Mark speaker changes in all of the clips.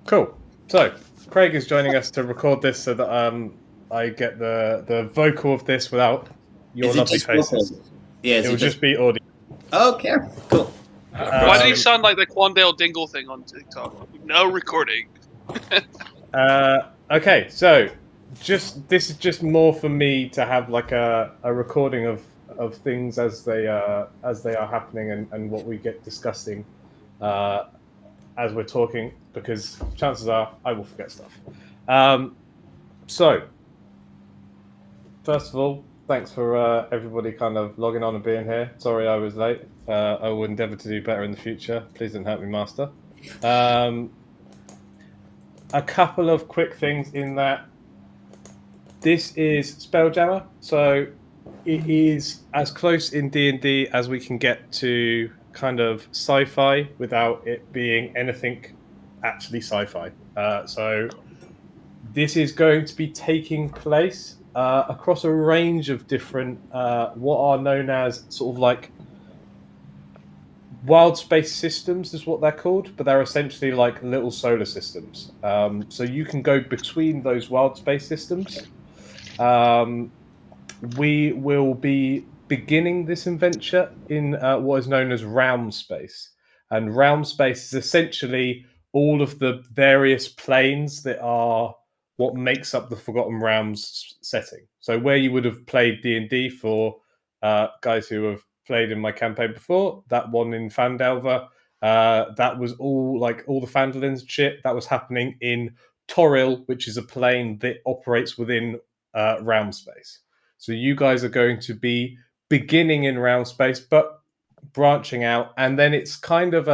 Speaker 1: Cool. So Craig is joining us to record this so that I get the vocal of this without your
Speaker 2: Is it
Speaker 1: lovely
Speaker 2: just
Speaker 1: faces.
Speaker 2: vocal? Yeah,
Speaker 1: It will just be audio.
Speaker 2: Okay, cool.
Speaker 3: Why do you sound like the Quandale Dingle thing on TikTok? No recording.
Speaker 1: Okay, so this is just more for me to have like a recording of things as they are happening and what we get discussing as we're talking, because chances are I will forget stuff. So first of all, thanks for everybody kind of logging on and being here. Sorry I was late. I will endeavour to do better in the future. Please don't hurt me, Master. A couple of quick things in that this is Spelljammer, so it is as close in D&D as we can get to kind of sci-fi without it being anything actually sci-fi. So this is going to be taking place across a range of different what are known as sort of like wild space systems is what they're called, but they're essentially like little solar systems. So you can go between those wild space systems. We will be beginning this adventure in what is known as realm space. And realm space is essentially all of the various planes that are what makes up the Forgotten Realms setting. So where you would have played D&D for guys who have played in my campaign before, that one in Fandelver, that was all like all the Phandalins shit that was happening in Toril, which is a plane that operates within realm space. So you guys are going to be beginning in realm space, but branching out, and then it's kind of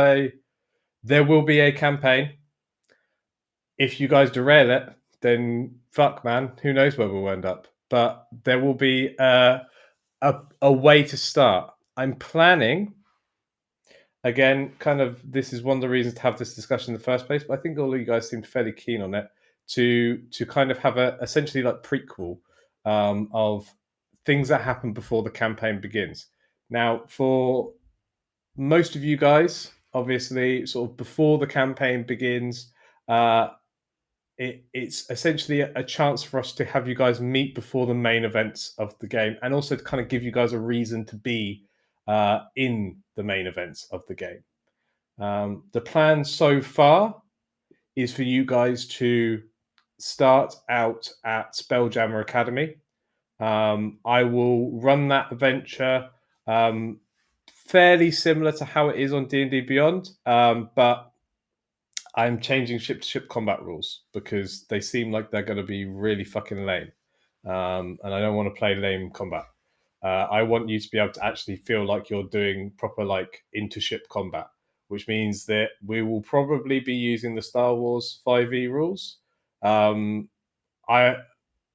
Speaker 1: there will be a campaign. If you guys derail it, then fuck, man, who knows where we'll end up. But there will be a way to start. I'm planning, again, kind of this is one of the reasons to have this discussion in the first place, but I think all of you guys seem fairly keen on it, to kind of have a essentially like prequel of things that happen before the campaign begins. Now, for most of you guys, obviously, sort of before the campaign begins, it's essentially a chance for us to have you guys meet before the main events of the game, and also to kind of give you guys a reason to be in the main events of the game. The plan so far is for you guys to start out at Spelljammer Academy. I will run that adventure fairly similar to how it is on D&D Beyond, but I'm changing ship-to-ship combat rules because they seem like they're going to be really fucking lame, and I don't want to play lame combat. I want you to be able to actually feel like you're doing proper like inter-ship combat, which means that we will probably be using the Star Wars 5e rules.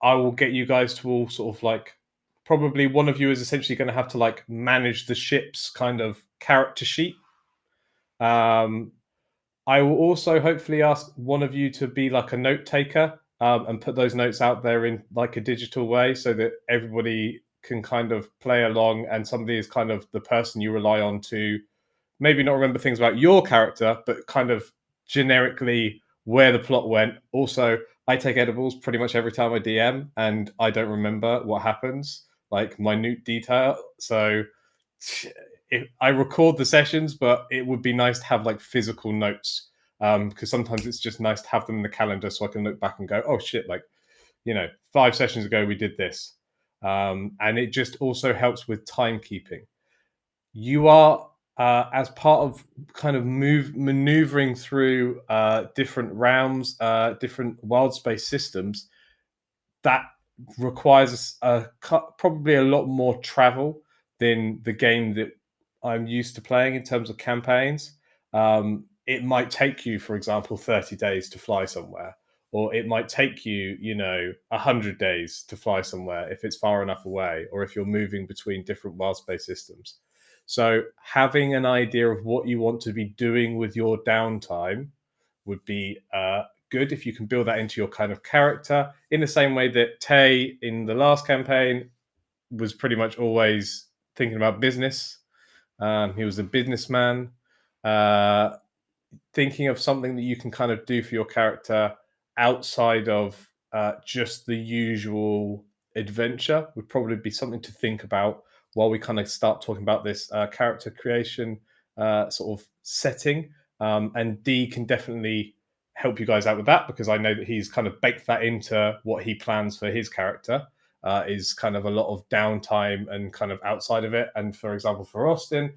Speaker 1: I will get you guys to all sort of like, probably one of you is essentially going to have to like manage the ship's kind of character sheet. I will also hopefully ask one of you to be like a note taker and put those notes out there in like a digital way so that everybody can kind of play along, and somebody is kind of the person you rely on to maybe not remember things about your character, but kind of generically where the plot went. Also, I take edibles pretty much every time I DM, and I don't remember what happens, like minute detail. So I record the sessions, but it would be nice to have like physical notes, because sometimes it's just nice to have them in the calendar so I can look back and go, oh shit, like, 5 sessions ago we did this. And it just also helps with timekeeping. You are, as part of kind of maneuvering through different realms, different wild space systems, that requires probably a lot more travel than the game that I'm used to playing in terms of campaigns. It might take you, for example, 30 days to fly somewhere, or it might take you, 100 days to fly somewhere if it's far enough away, or if you're moving between different wild space systems. So having an idea of what you want to be doing with your downtime would be good if you can build that into your kind of character, in the same way that Tay in the last campaign was pretty much always thinking about business. He was a businessman. thinking of something that you can kind of do for your character outside of just the usual adventure would probably be something to think about while we kind of start talking about this character creation sort of setting. And D can definitely help you guys out with that, because I know that he's kind of baked that into what he plans for his character. Is kind of a lot of downtime and kind of outside of it. And for example, for Austin,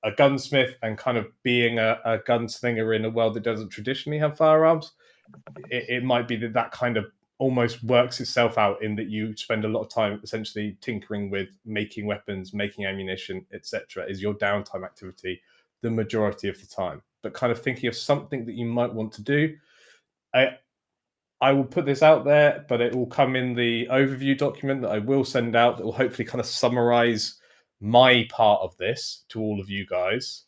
Speaker 1: a gunsmith and kind of being a gunslinger in a world that doesn't traditionally have firearms, it might be that kind of almost works itself out in that you spend a lot of time essentially tinkering with making weapons, making ammunition, etc. is your downtime activity the majority of the time. But kind of thinking of something that you might want to do. I will put this out there, but it will come in the overview document that I will send out that will hopefully kind of summarize my part of this to all of you guys.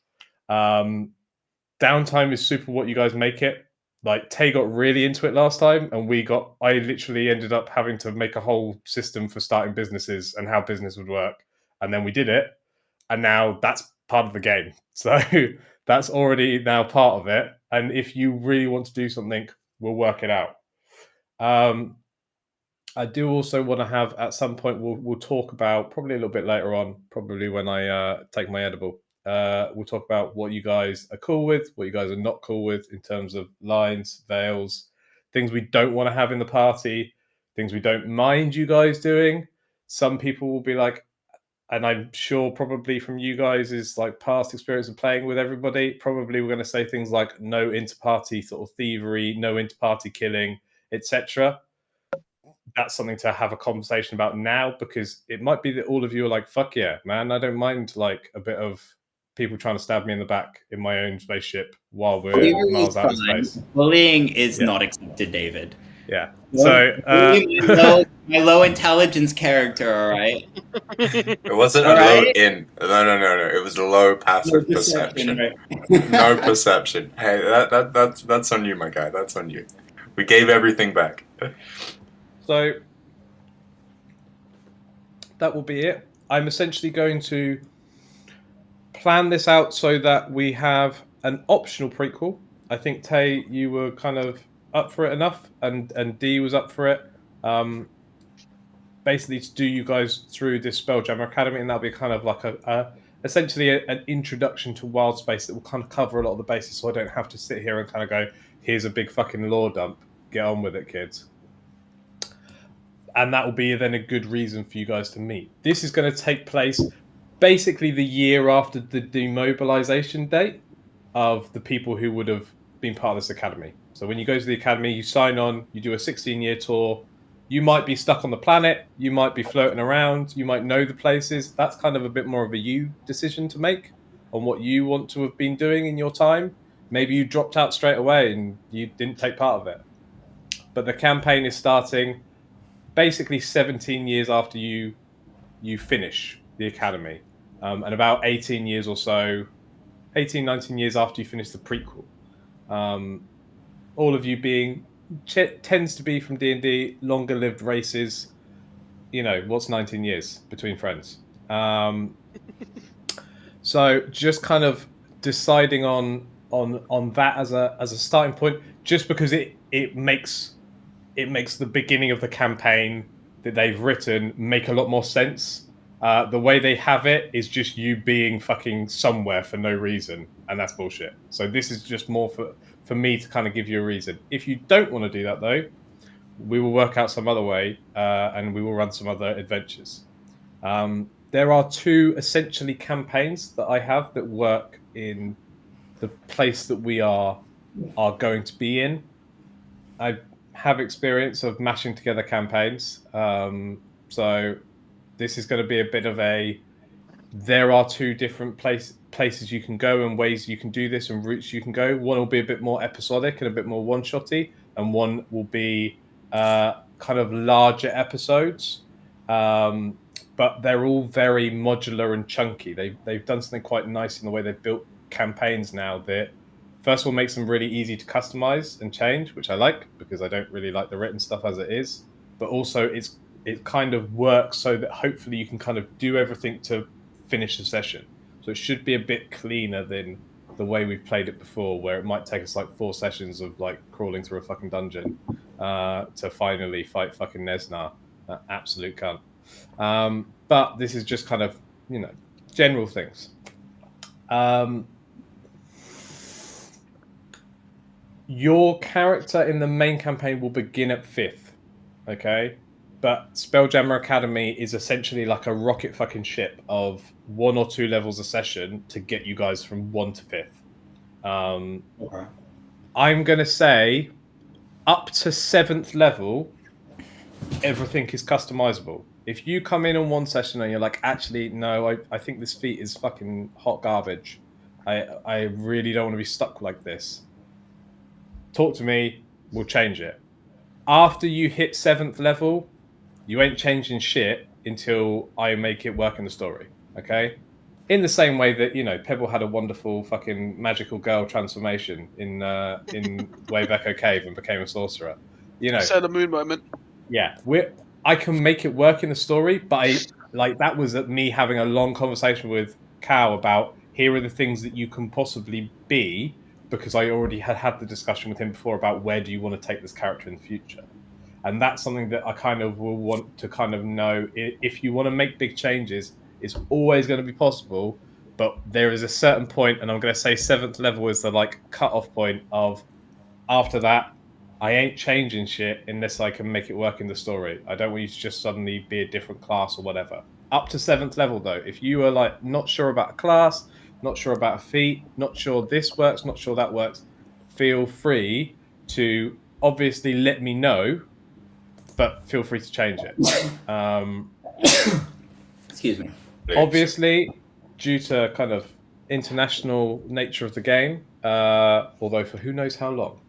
Speaker 1: Downtime is super what you guys make it. Like Tay got really into it last time, and I literally ended up having to make a whole system for starting businesses and how business would work. And then we did it. And now that's part of the game. So that's already now part of it. And if you really want to do something, we'll work it out. I do also want to have at some point we'll talk about probably a little bit later on, probably when I take my edible. We'll talk about what you guys are cool with, what you guys are not cool with in terms of lines, veils, things we don't want to have in the party, things we don't mind you guys doing. Some people will be like, and I'm sure probably from you guys is like past experience of playing with everybody, probably we're going to say things like no inter-party sort of thievery, no inter-party killing, etc. That's something to have a conversation about now, because it might be that all of you are like, fuck yeah, man, I don't mind like a bit of people trying to stab me in the back in my own spaceship while we're
Speaker 2: Thievery
Speaker 1: miles
Speaker 2: is
Speaker 1: out in
Speaker 2: fine.
Speaker 1: space.
Speaker 2: Bullying is
Speaker 1: Yeah.
Speaker 2: not accepted, David.
Speaker 1: Yeah.
Speaker 2: Don't bully my low intelligence character, all right?
Speaker 4: It wasn't a
Speaker 2: All
Speaker 4: low
Speaker 2: right?
Speaker 4: in. No. It was a low passive perception.
Speaker 2: right?
Speaker 4: No perception. Hey, that's on you, my guy. That's on you. We gave everything back.
Speaker 1: So that will be it. I'm essentially going to plan this out so that we have an optional prequel. I think Tay, you were kind of up for it enough, and D was up for it. Basically, to do you guys through this Spelljammer Academy, and that'll be kind of like essentially an introduction to Wild Space that will kind of cover a lot of the bases, so I don't have to sit here and kind of go, "Here's a big fucking lore dump. Get on with it, kids." And that will be then a good reason for you guys to meet. This is going to take place basically the year after the demobilization date of the people who would have been part of this academy. So when you go to the academy, you sign on, you do a 16-year tour. You might be stuck on the planet, you might be floating around, you might know the places. That's kind of a bit more of a you decision to make on what you want to have been doing in your time. Maybe you dropped out straight away and you didn't take part of it. But the campaign is starting basically 17 years after you finish the academy, and about 18 years or so, 18, 19 years after you finish the prequel. All of you being tends to be from D&D, longer lived races. You know, what's 19 years between friends? So just kind of deciding on that as a starting point, just because it makes the beginning of the campaign that they've written make a lot more sense. The way they have it is just you being fucking somewhere for no reason, and that's bullshit. So this is just more for me to kind of give you a reason. If you don't want to do that, though, we will work out some other way, and we will run some other adventures. There are two essentially campaigns that I have that work in the place that we are going to be in. I have experience of mashing together campaigns. So this is going to be a bit of there are two different places you can go and ways you can do this and routes you can go. One will be a bit more episodic and a bit more one-shotty, and one will be kind of larger episodes. But they're all very modular and chunky. They've done something quite nice in the way they've built campaigns now that first of all makes them really easy to customize and change, which I like because I don't really like the written stuff as it is. But also it kind of works so that hopefully you can kind of do everything to finish the session. So it should be a bit cleaner than the way we've played it before, where it might take us like 4 sessions of like crawling through a fucking dungeon to finally fight fucking Nesnar, that absolute cunt. But this is just kind of, you know, general things. Your character in the main campaign will begin at 5th, okay? But Spelljammer Academy is essentially like a rocket fucking ship of 1 or 2 levels a session to get you guys from 1 to 5th.
Speaker 2: Okay.
Speaker 1: I'm going to say up to 7th level, everything is customizable. If you come in on one session and you're like, actually, no, I think this feat is fucking hot garbage. I really don't want to be stuck like this. Talk to me, we'll change it. After you hit 7th level, you ain't changing shit until I make it work in the story, okay? In the same way that, you know, Pebble had a wonderful fucking magical girl transformation in Wayback Cave and became a sorcerer. You know,
Speaker 3: Sailor Moon moment.
Speaker 1: yeah, I can make it work in the story, but that was me having a long conversation with Cal about here are the things that you can possibly be, because I already had the discussion with him before about where do you want to take this character in the future. And that's something that I kind of will want to kind of know. If you want to make big changes, it's always going to be possible, but there is a certain point, and I'm going to say 7th level is the like cut-off point of after that, I ain't changing shit unless I can make it work in the story. I don't want you to just suddenly be a different class or whatever. Up to 7th level, though, if you are like not sure about a class, not sure about a feat, not sure this works, not sure that works, feel free to obviously let me know, but feel free to change it.
Speaker 2: Excuse me.
Speaker 1: Obviously, due to kind of international nature of the game, although for who knows how long,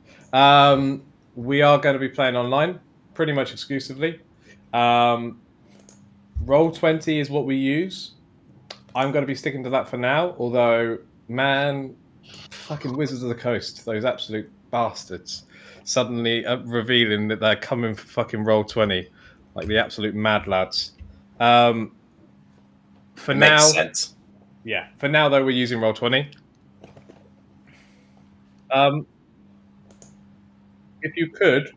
Speaker 1: we are going to be playing online pretty much exclusively. Roll20 is what we use. I'm going to be sticking to that for now, although, man, fucking Wizards of the Coast, those absolute bastards, suddenly revealing that they're coming for fucking Roll20, like the absolute mad lads. For now,
Speaker 4: makes sense.
Speaker 1: Yeah, for now though, we're using Roll20. If you could,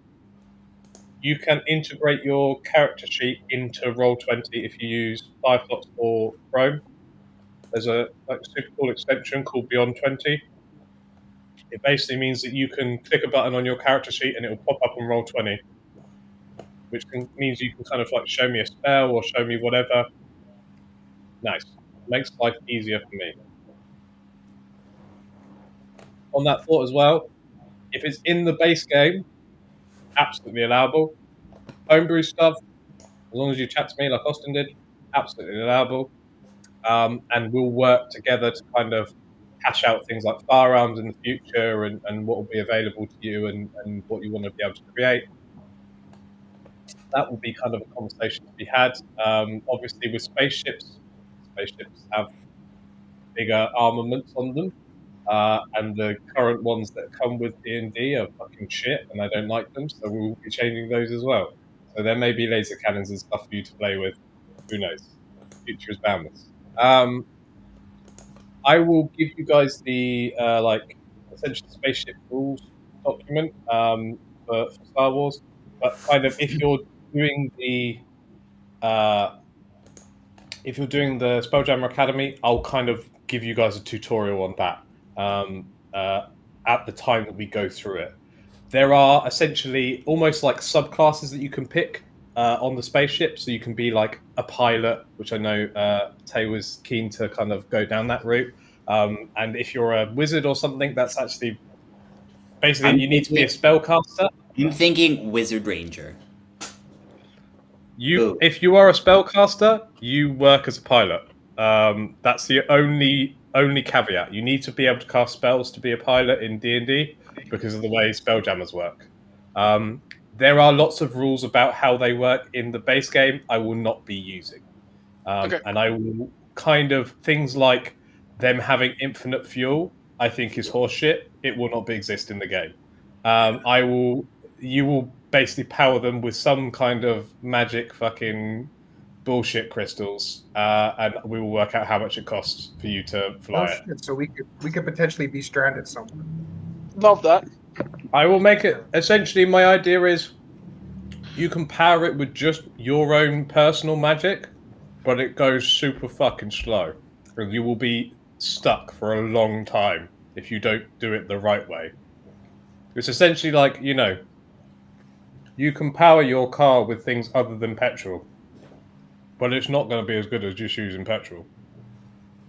Speaker 1: you can integrate your character sheet into Roll20 if you use Firefox or Chrome. There's a super cool extension called Beyond 20. It basically means that you can click a button on your character sheet and it will pop up on Roll20, which means you can kind of like show me a spell or show me whatever. Nice. Makes life easier for me. On that thought as well, if it's in the base game, absolutely allowable. Homebrew stuff, as long as you chat to me like Austin did, absolutely allowable. And we'll work together to kind of hash out things like firearms in the future and what will be available to you and what you want to be able to create. That will be kind of a conversation to be had. Obviously, with spaceships have bigger armaments on them. And the current ones that come with D&D are fucking shit, and I don't like them, so we'll be changing those as well. So there may be laser cannons and stuff for you to play with. Who knows? The future is boundless. I will give you guys the essentially spaceship rules document for Star Wars, but kind of if you're doing the Spelljammer Academy, I'll kind of give you guys a tutorial on that at the time that we go through it. There are essentially almost like subclasses that you can pick on the spaceship, so you can be like a pilot, which I know Tay was keen to kind of go down that route. And if you're a wizard or something, that's actually basically you need to be a spellcaster.
Speaker 2: I'm thinking Wizard Ranger.
Speaker 1: If you are a spellcaster, you work as a pilot. That's the only caveat. You need to be able to cast spells to be a pilot in D&D because of the way spelljammers work. There are lots of rules about how they work in the base game I will not be using.
Speaker 3: Okay.
Speaker 1: And I will kind of things like them having infinite fuel, I think is horseshit. It will not exist in the game. You will basically power them with some kind of magic fucking bullshit crystals, and we will work out how much it costs for you to
Speaker 5: Oh
Speaker 1: fly it.
Speaker 5: shit! So we could potentially be stranded somewhere.
Speaker 3: Love that.
Speaker 1: I will make it. Essentially, my idea is you can power it with just your own personal magic, but it goes super fucking slow, and you will be stuck for a long time if you don't do it the right way. It's essentially like, you can power your car with things other than petrol, but it's not going to be as good as just using petrol.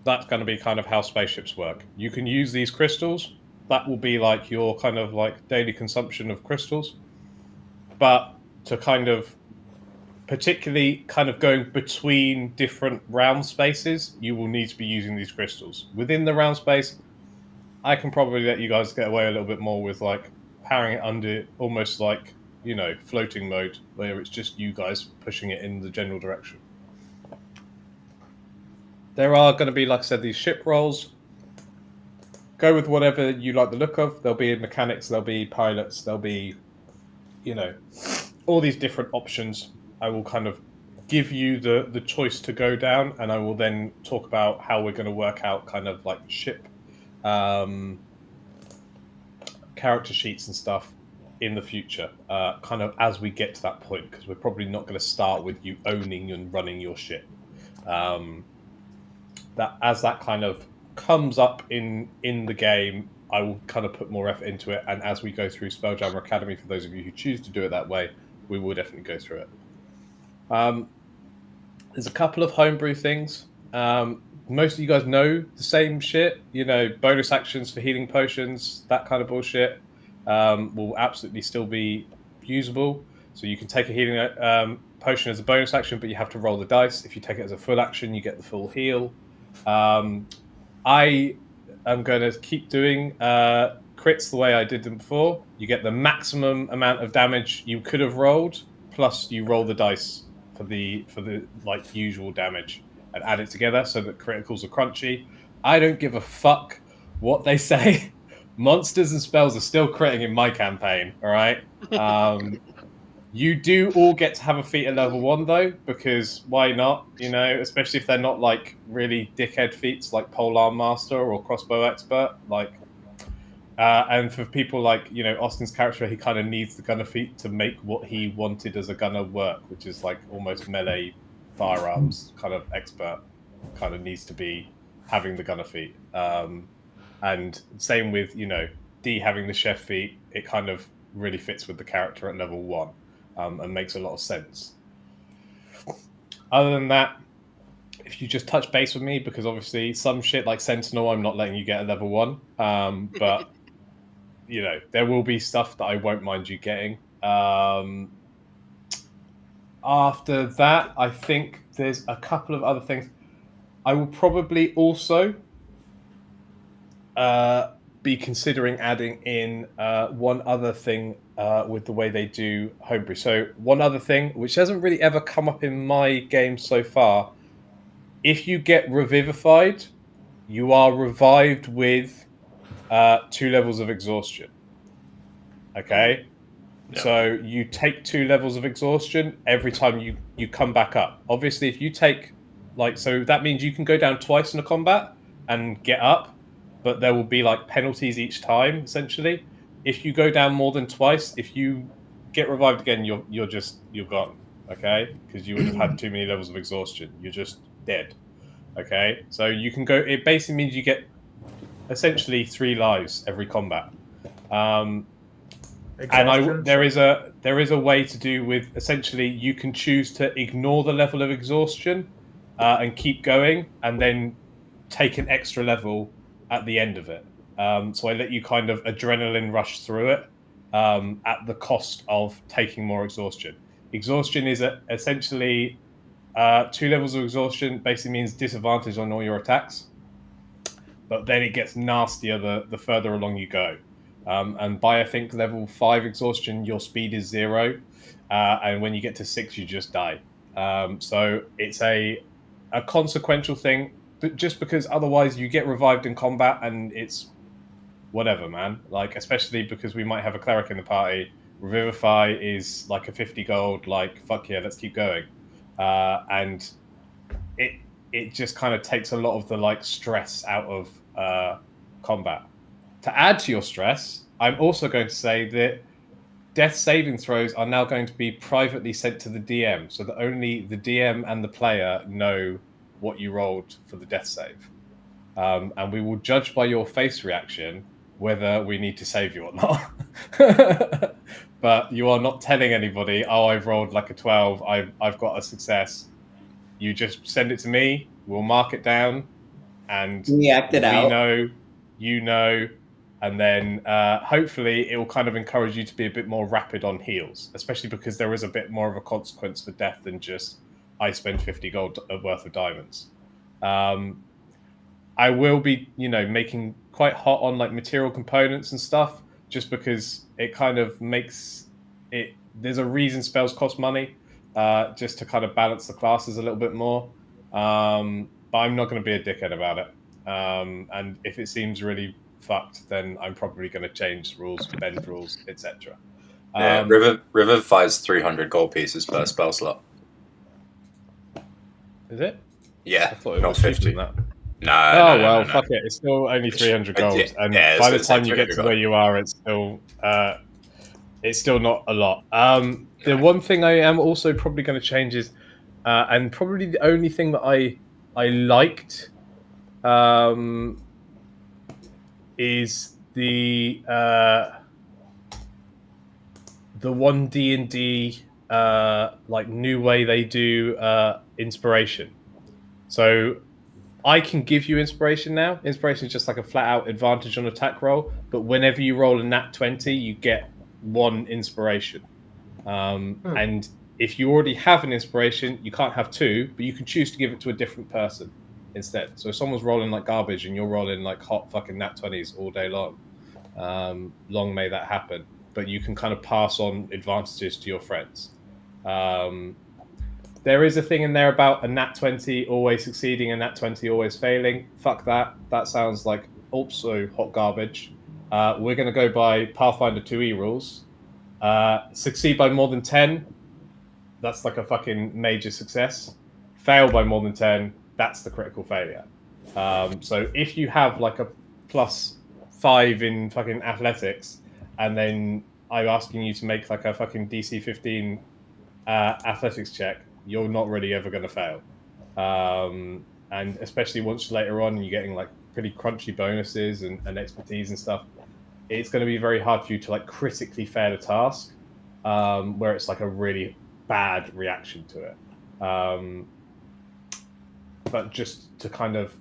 Speaker 1: That's going to be kind of how spaceships work. You can use these crystals. That will be like your kind of like daily consumption of crystals. But to kind of particularly kind of going between different round spaces, you will need to be using these crystals. Within the round space, I can probably let you guys get away a little bit more with like powering it under almost like, floating mode, where it's just you guys pushing it in the general direction. There are going to be, like I said, these ship rolls. Go with whatever you like the look of. There'll be mechanics, there'll be pilots, there'll be, all these different options. I will kind of give you the choice to go down, and I will then talk about how we're going to work out kind of like ship character sheets and stuff in the future, kind of as we get to that point, because we're probably not going to start with you owning and running your ship. That as that kind of comes up in the game, I will kind of put more effort into it, and as we go through Spelljammer Academy, for those of you who choose to do it that way, we will definitely go through it. There's a couple of homebrew things. Most of you guys know the same shit, bonus actions for healing potions, that kind of bullshit, will absolutely still be usable. So you can take a healing potion as a bonus action, but you have to roll the dice. If you take it as a full action, you get the full heal. I am going to keep doing crits the way I did them before. You get the maximum amount of damage you could have rolled, plus you roll the dice for the like usual damage and add it together so that criticals are crunchy. I don't give a fuck what they say. Monsters and spells are still critting in my campaign. All right. You do all get to have a feat at level 1 though, because why not? Especially if they're not like really dickhead feats like Polearm Master or Crossbow Expert. Like, and for people like Austin's character, he kind of needs the gunner feat to make what he wanted as a gunner work, which is like almost melee firearms kind of expert. Kind of needs to be having the gunner feat. And same with D having the chef feat. It kind of really fits with the character at level 1. And makes a lot of sense. Other than that, if you just touch base with me, because obviously some shit like Sentinel, I'm not letting you get at level 1. But there will be stuff that I won't mind you getting. After that, I think there's a couple of other things. I will probably also be considering adding in one other thing with the way they do homebrew. So one other thing, which hasn't really ever come up in my game so far, if you get revivified, you are revived with 2 levels of exhaustion. Okay?
Speaker 4: Yeah.
Speaker 1: So you take 2 levels of exhaustion every time you come back up. Obviously, if you take, so that means you can go down twice in a combat and get up, but there will be like penalties each time, essentially. If you go down more than twice, if you get revived again, you're gone, okay? Because you would have had too many levels of exhaustion. You're just dead, okay? So you can go. It basically means you get essentially 3 lives every combat. And there is a way to do with, essentially you can choose to ignore the level of exhaustion and keep going, and then take an extra level at the end of it. So I let you kind of adrenaline rush through it at the cost of taking more exhaustion. Exhaustion is essentially 2 levels of exhaustion. Basically means disadvantage on all your attacks, but then it gets nastier the further along you go. And by I think level 5 exhaustion, your speed is 0, and when you get to 6, you just die. So it's a consequential thing, but just because otherwise you get revived in combat, and it's whatever, man. Like, especially because we might have a cleric in the party. Revivify is like a 50 gold. Like, fuck yeah, let's keep going. and it just kind of takes a lot of the like stress out of combat. To add to your stress, I'm also going to say that death saving throws are now going to be privately sent to the DM, so that only the DM and the player know what you rolled for the death save. And we will judge by your face reaction whether we need to save you or not. But you are not telling anybody, oh, I've rolled like a 12, I've got a success. You just send it to me, we'll mark it down, and
Speaker 2: We act it out.
Speaker 1: know, you know, and then hopefully it will kind of encourage you to be a bit more rapid on heals, especially because there is a bit more of a consequence for death than just I spend 50 gold worth of diamonds. I will be, making quite hot on like material components and stuff, just because it kind of makes it. There's a reason spells cost money, just to kind of balance the classes a little bit more. But I'm not going to be a dickhead about it. And if it seems really fucked, then I'm probably going to change rules, bend rules, etc.
Speaker 4: Yeah, Revivify's 300 gold pieces per spell slot.
Speaker 1: Is it?
Speaker 4: Yeah,
Speaker 1: I thought it
Speaker 4: not
Speaker 1: was cheaper
Speaker 4: 50.
Speaker 1: than that.
Speaker 4: No.
Speaker 1: Fuck it. It's still only 300 gold, and
Speaker 4: yeah,
Speaker 1: by
Speaker 4: so
Speaker 1: the
Speaker 4: it's like
Speaker 1: time you get
Speaker 4: 300
Speaker 1: to where you are, it's still not a lot. The one thing I am also probably going to change is, and probably the only thing that I liked, is the one D&D like new way they do inspiration. So I can give you inspiration now. Inspiration is just like a flat out advantage on attack roll, but whenever you roll a nat 20, you get 1 inspiration. And if you already have an inspiration, you can't have 2, but you can choose to give it to a different person instead. So if someone's rolling like garbage and you're rolling like hot fucking nat 20s all day long, long may that happen. But you can kind of pass on advantages to your friends. There is a thing in there about a nat 20 always succeeding and nat 20 always failing. Fuck that. That sounds like also hot garbage. We're going to go by Pathfinder 2e rules. Succeed by more than 10, that's like a fucking major success. Fail by more than 10, that's the critical failure. So if you have like a +5 in fucking athletics, and then I'm asking you to make like a fucking DC 15 athletics check, you're not really ever going to fail. And especially once later on, you're getting like pretty crunchy bonuses and expertise and stuff. It's going to be very hard for you to like critically fail a task, where it's like a really bad reaction to it. But just to kind of,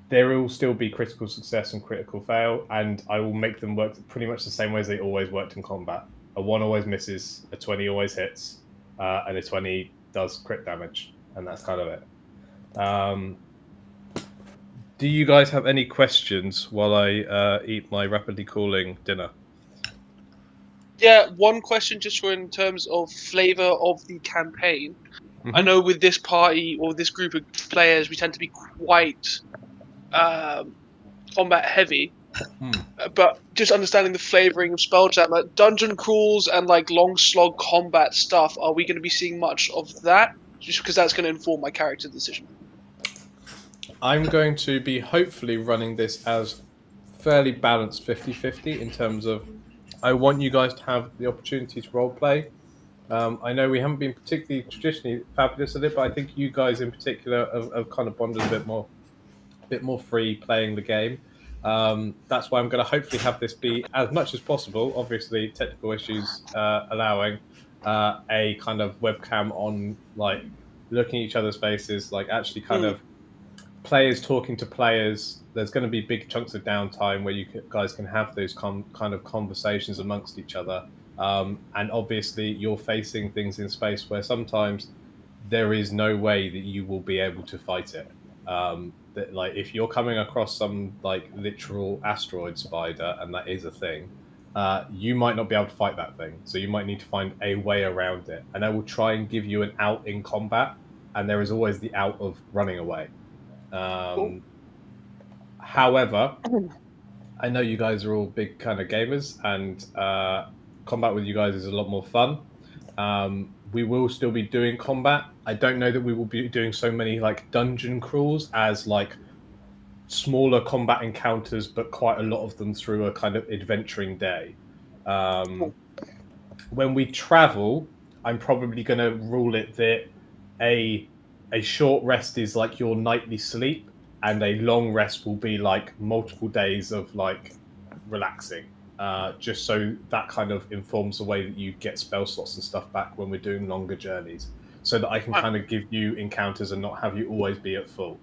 Speaker 1: there will still be critical success and critical fail, and I will make them work pretty much the same way as they always worked in combat. A 1 always misses, a 20 always hits, and a 20 does crit damage, and that's kind of it. Do you guys have any questions while I eat my rapidly cooling dinner?
Speaker 3: Yeah, one question just for in terms of flavor of the campaign.
Speaker 1: Mm-hmm.
Speaker 3: I know with this party or this group of players, we tend to be quite combat heavy. But just understanding the flavoring of Spelljammer, dungeon crawls and like long slog combat stuff, are we going to be seeing much of that? Just because that's going to inform my character decision.
Speaker 1: I'm going to be hopefully running this as fairly balanced 50-50 in terms of I want you guys to have the opportunity to roleplay. I know we haven't been particularly traditionally fabulous at it, but I think you guys in particular have kind of bonded a bit more free playing the game. That's why I'm going to hopefully have this be as much as possible, obviously technical issues allowing, a kind of webcam on, like looking at each other's faces, like actually kind of players talking to players. There's going to be big chunks of downtime where you guys can have those kind of conversations amongst each other. And obviously you're facing things in space where sometimes there is no way that you will be able to fight it. That, like, if you're coming across some like literal asteroid spider, and that is a thing, you might not be able to fight that thing. So you might need to find a way around it. And I will try and give you an out in combat, and there is always the out of running away. However, I know you guys are all big kind of gamers, and combat with you guys is a lot more fun. we will still be doing combat. I don't know that we will be doing so many like dungeon crawls as like smaller combat encounters, but quite a lot of them through a kind of adventuring day. When we travel, I'm probably going to rule it that a short rest is like your nightly sleep, and a long rest will be like multiple days of like relaxing. Just so that kind of informs the way that you get spell slots and stuff back when we're doing longer journeys, so that I can kind of give you encounters and not have you always be at full.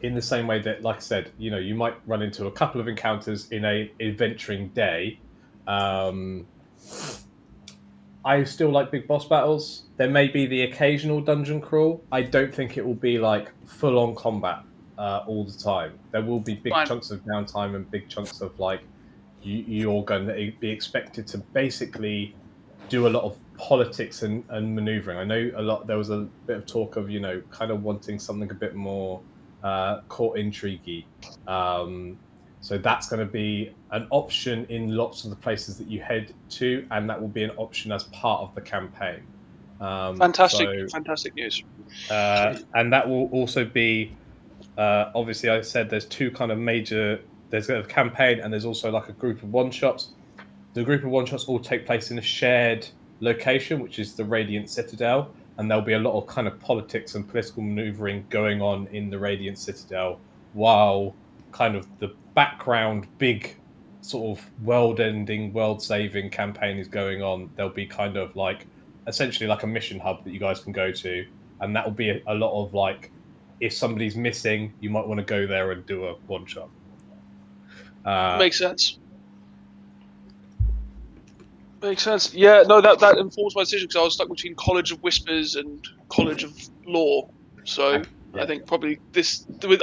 Speaker 1: In the same way that, like I said, you might run into a couple of encounters in a adventuring day. I still like big boss battles. There may be the occasional dungeon crawl. I don't think it will be like full on combat all the time. There will be big chunks of downtime and big chunks of like you're going to be expected to basically do a lot of politics and maneuvering. I know there was a bit of talk of kind of wanting something a bit more court intrigue. So that's going to be an option in lots of the places that you head to, and that will be an option as part of the campaign.
Speaker 3: Fantastic news.
Speaker 1: And that will also be, obviously, I said there's two kind of major. There's a campaign, and there's also like a group of one-shots. The group of one-shots all take place in a shared location, which is the Radiant Citadel, and there'll be a lot of kind of politics and political maneuvering going on in the Radiant Citadel, while kind of the background big sort of world-ending, world-saving campaign is going on. There'll be kind of like essentially like a mission hub that you guys can go to, and that will be a lot of like, if somebody's missing, you might want to go there and do a one-shot.
Speaker 3: Makes sense. Makes sense. Yeah, no, that informs my decision because I was stuck between College of Whispers and College of Law. So I think probably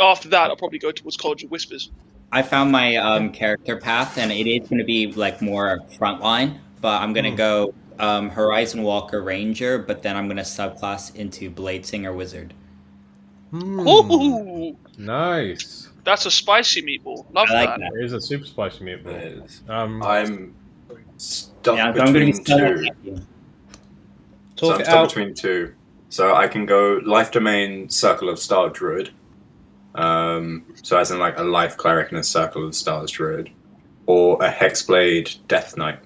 Speaker 3: after that, I'll probably go towards College of Whispers.
Speaker 2: I found my character path, and it is going to be like more frontline, but I'm going to go Horizon Walker Ranger, but then I'm going to subclass into Blade Singer Wizard.
Speaker 3: Ooh,
Speaker 1: nice.
Speaker 3: That's a spicy meatball. Love that.
Speaker 1: It is a super spicy meatball.
Speaker 4: I'm stuck between two. So I'm stuck between two. So I can go Life Domain Circle of Star Druid. So as in like a Life Cleric and a Circle of Stars Druid. Or a Hexblade Death Knight.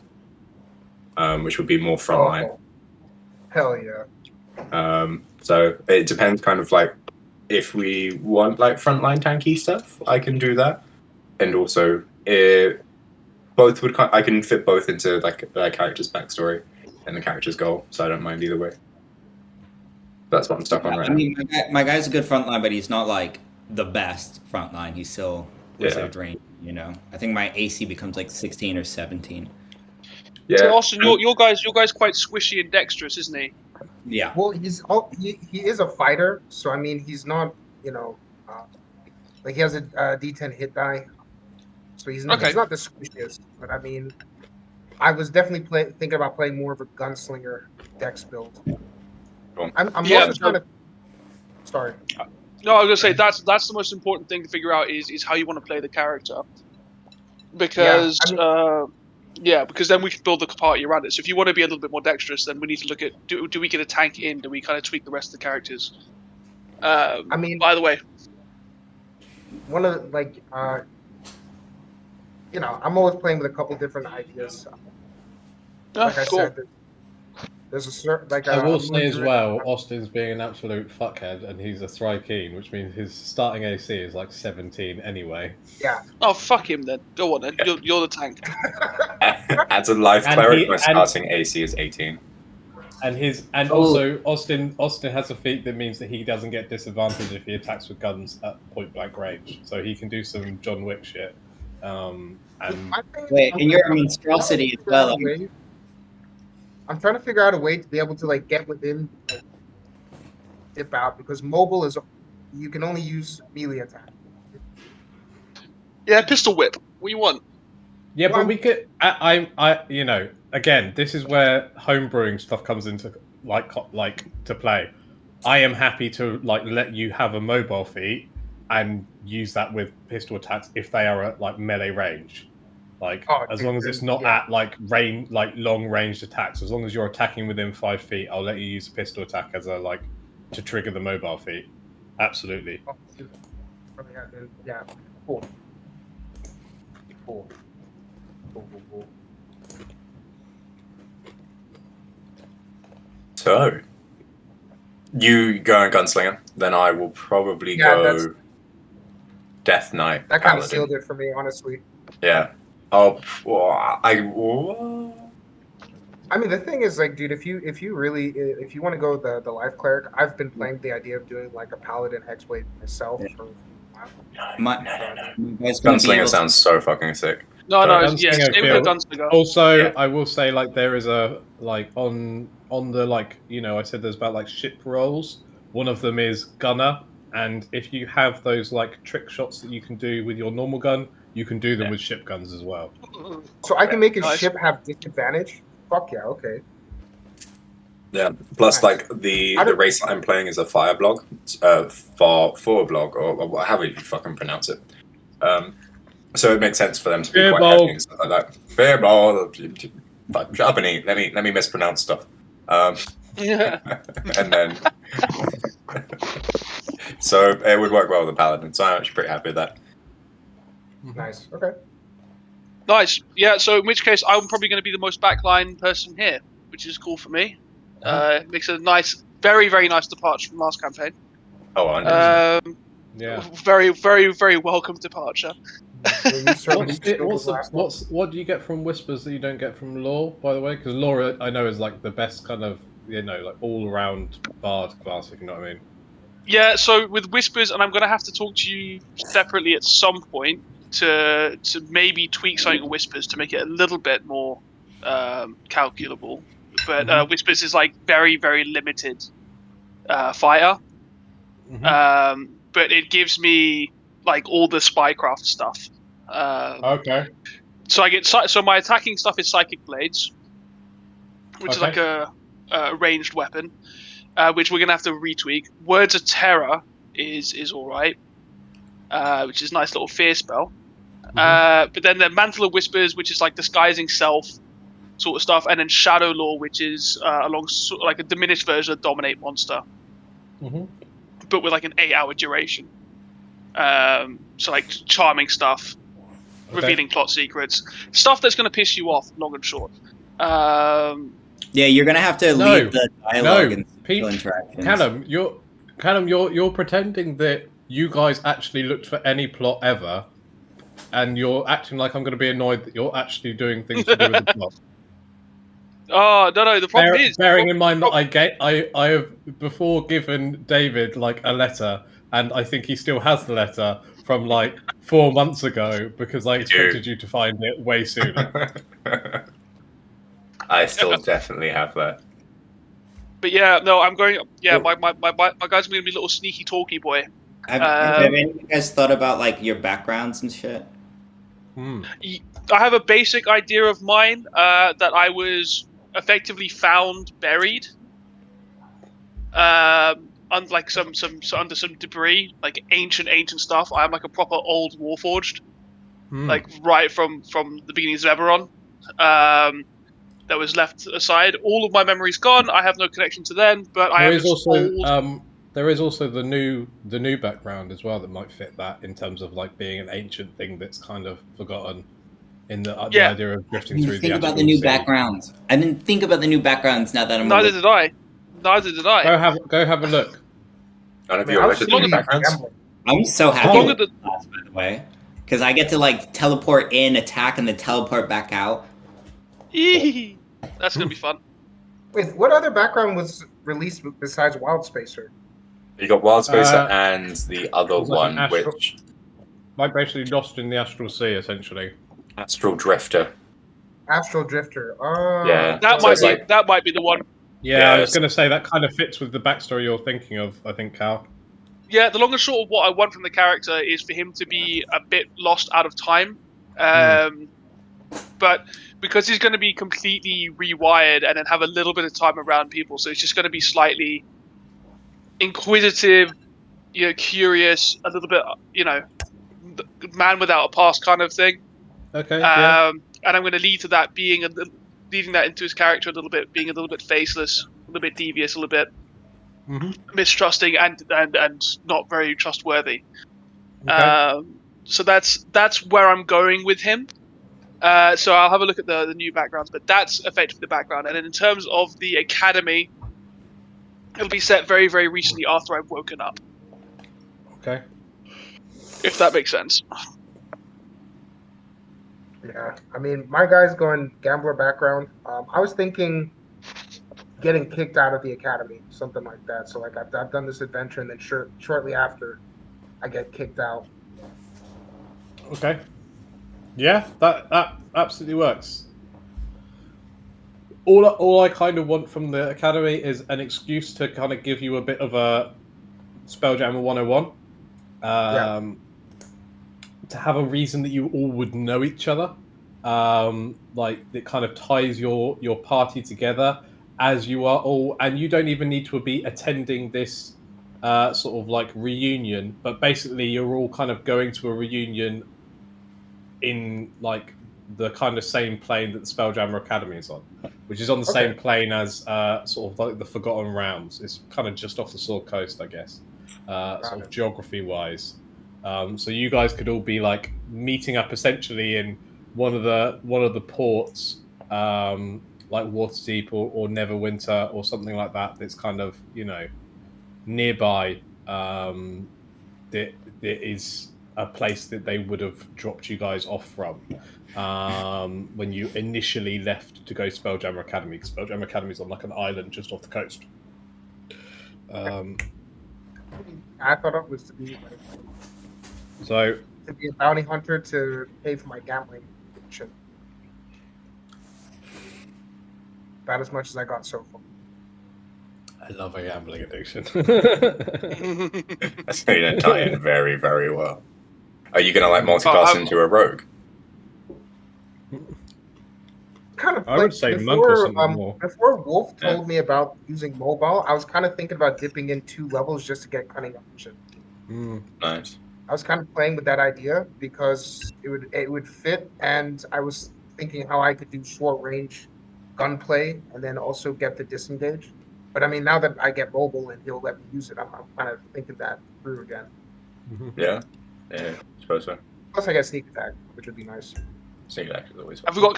Speaker 4: Which would be more frontline.
Speaker 5: Oh, hell yeah.
Speaker 4: So it depends kind of like if we want like frontline tanky stuff, I can do that. And also both would I can fit both into like the character's backstory and the character's goal, so I don't mind either way. That's what I'm stuck on right now. I
Speaker 2: mean, my guy's a good frontline, but he's not like the best frontline. He's still wizard range, I think my AC becomes like 16 or 17.
Speaker 3: Yeah. So Austin, your guy's quite squishy and dexterous, isn't he?
Speaker 2: Yeah.
Speaker 5: Well, he is a fighter, so I mean he's not like he has a D10 hit die, so he's not the squishiest. But I mean, I was definitely thinking about playing more of a gunslinger dex build. I'm also trying to. Sorry.
Speaker 3: No, I was gonna say that's the most important thing to figure out is how you want to play the character, because because then we can build the party around it. So if you want to be a little bit more dexterous, then we need to look at do we get a tank in? Do we kind of tweak the rest of the characters? I mean, by the way,
Speaker 5: one of the, I'm always playing with a couple different ideas. Like I said, there's a certain
Speaker 1: I will say as well, Austin's being an absolute fuckhead, and he's a Thrykeen, which means his starting AC is like 17 anyway.
Speaker 5: Yeah.
Speaker 3: Oh, fuck him then. Go on then. You're the tank.
Speaker 4: As a Life Cleric, my starting AC is 18.
Speaker 1: And also Austin has a feat that means that he doesn't get disadvantage if he attacks with guns at point blank range, so he can do some John Wick shit. And
Speaker 2: you're a monstrosity as well.
Speaker 5: I'm trying to figure out a way to be able to get within, dip out, because mobile is you can only use melee attack.
Speaker 3: Yeah, pistol whip. What do you want?
Speaker 1: Yeah, but we could. Again, this is where homebrewing stuff comes into to play. I am happy to let you have a mobile feat and use that with pistol attacks if they are at melee range. Like as long as it's not at like long ranged attacks. As long as you're attacking within 5 feet, I'll let you use a pistol attack as a like to trigger the mobile feat. Absolutely.
Speaker 5: Oh, yeah. Cool.
Speaker 4: So, you go and gunslinger, then I will probably go Death Knight.
Speaker 5: That kind of sealed it for me, honestly.
Speaker 4: Yeah. I
Speaker 5: mean, the thing is, like, dude, if you want to go the life cleric, I've been playing the idea of doing like a paladin hexblade myself for a while.
Speaker 4: Gunslinger sounds so fucking sick.
Speaker 3: No, yeah, stay with the gunslinger.
Speaker 1: Also, I will say, like, there is a like on the like I said there's about like ship rolls. One of them is gunner, and if you have those like trick shots that you can do with your normal gun, you can do them with ship guns as well.
Speaker 5: So I can make a ship have disadvantage. Fuck yeah, okay.
Speaker 4: Yeah. Plus, like the race I'm playing is a fire blog, for blog or however you fucking pronounce it. So it makes sense for them to be quite heavy and stuff like that. Fireball, Japanese. Let me mispronounce stuff. And then, so it would work well with the paladin. So I'm actually pretty happy with that.
Speaker 5: Nice. Okay.
Speaker 3: Nice. Yeah. So in which case, I'm probably going to be the most backline person here, which is cool for me. Makes a nice, very, very nice departure from last campaign.
Speaker 4: Oh, I know.
Speaker 1: Yeah.
Speaker 3: Very, very, very welcome departure.
Speaker 1: What do you get from Whispers that you don't get from Lore, by the way? Because Lore, I know, is like the best kind of like all around bard class, if you know what I mean.
Speaker 3: Yeah. So with Whispers, and I'm going to have to talk to you separately at some point to maybe tweak something with Whispers to make it a little bit more calculable. But Whispers is like very, very limited fire. But it gives me like all the spycraft stuff.
Speaker 1: Okay.
Speaker 3: So I get my attacking stuff is psychic blades, which is like a ranged weapon, which we're gonna have to retweak. Words of Terror is all right, which is a nice little fear spell. But then the Mantle of Whispers, which is like disguising self sort of stuff, and then Shadow Law, which is like a diminished version of Dominate Monster, but with like an 8-hour duration. So like charming stuff, revealing plot secrets, stuff that's going to piss you off, long and short.
Speaker 2: Yeah, you're going to have to lead the dialogue and social interactions.
Speaker 1: Callum, you're pretending that you guys actually looked for any plot ever, and you're acting like I'm going to be annoyed that you're actually doing things to do with the plot.
Speaker 3: Oh no! The problem is
Speaker 1: bearing in mind that I have before given David like a letter, and I think he still has the letter from like 4 months ago because I expected you to find it way sooner.
Speaker 4: I still definitely have that.
Speaker 3: But yeah, no, I'm going. Yeah, my guy's going to be a little sneaky talky boy.
Speaker 2: Have any of you guys thought about like your backgrounds and shit?
Speaker 3: I have a basic idea of mine that I was effectively found buried, under like some under some debris, like ancient stuff. I am like a proper old Warforged, like right from the beginnings of Eberron. That was left aside. All of my memory's gone. I have no connection to them, but there
Speaker 1: is also the new background as well that might fit that in terms of like being an ancient thing that's kind of forgotten in the idea of drifting through.
Speaker 2: Think about the new backgrounds. I didn't think about the new backgrounds now that I'm.
Speaker 3: Neither did I.
Speaker 1: Go have a look.
Speaker 4: None of you are the new backgrounds.
Speaker 2: I'm so happy with the class, by the way, because I get to like teleport in, attack, and then teleport back out.
Speaker 3: That's gonna be fun.
Speaker 5: Wait, what other background was released besides Wild Spacer?
Speaker 4: You got Wild Spacer and the other one, which
Speaker 1: like basically Lost in the Astral Sea, essentially.
Speaker 4: Astral Drifter.
Speaker 5: Astral Drifter.
Speaker 4: Yeah,
Speaker 3: that might be the one.
Speaker 1: Yeah, I was going to say that kind of fits with the backstory you're thinking of, I think, Cal.
Speaker 3: Yeah, the long and short of what I want from the character is for him to be a bit lost out of time. But because he's going to be completely rewired and then have a little bit of time around people, so it's just going to be slightly inquisitive, curious, a little bit, man without a past kind of thing.
Speaker 1: Okay. Yeah.
Speaker 3: And I'm going to lead to that leading that into his character a little bit, being a little bit faceless, a little bit devious, a little bit mistrusting, and not very trustworthy.
Speaker 1: Okay.
Speaker 3: So that's where I'm going with him. So I'll have a look at the new backgrounds, but that's effectively the background. And then in terms of the academy, it'll be set very, very recently after I've woken up.
Speaker 1: Okay.
Speaker 3: If that makes sense.
Speaker 5: Yeah, I mean, my guy's going gambler background. I was thinking getting kicked out of the academy, something like that. So like I've done this adventure, and then shortly after, I get kicked out.
Speaker 1: Okay. Yeah, that absolutely works. All I kind of want from the academy is an excuse to kind of give you a bit of a Spelljammer 101. To have a reason that you all would know each other. Like that kind of ties your party together as you are all, and you don't even need to be attending this sort of like reunion, but basically you're all kind of going to a reunion in like the kind of same plane that the Spelljammer Academy is on, which is on the same plane as sort of like the Forgotten Realms. It's kind of just off the Sword Coast, I guess, sort of geography wise. So you guys could all be like meeting up essentially in one of the ports, like Waterdeep or Neverwinter or something like that. That's kind of nearby. That is a place that they would have dropped you guys off from when you initially left to go Spelljammer Academy. Because Spelljammer Academy is on like an island just off the coast.
Speaker 5: I thought it was to be
Speaker 1: a
Speaker 5: bounty hunter to pay for my gambling addiction. About as much as I got so far.
Speaker 1: I love a gambling addiction.
Speaker 4: That's going to tie in very, very well. Are you going to like multi-class into a rogue?
Speaker 5: Kind of.
Speaker 1: I would say monk or something more.
Speaker 5: Before Wolf told me about using mobile, I was kind of thinking about dipping in 2 levels just to get cunning option.
Speaker 4: Nice.
Speaker 5: I was kind of playing with that idea because it would fit, and I was thinking how I could do short range gunplay and then also get the disengage. But I mean, now that I get mobile and he'll let me use it, I'm kind of thinking that through again.
Speaker 4: Yeah, I suppose so.
Speaker 5: Plus, I get sneak attack, which would be nice.
Speaker 4: Sneak attack is always.
Speaker 3: Have we got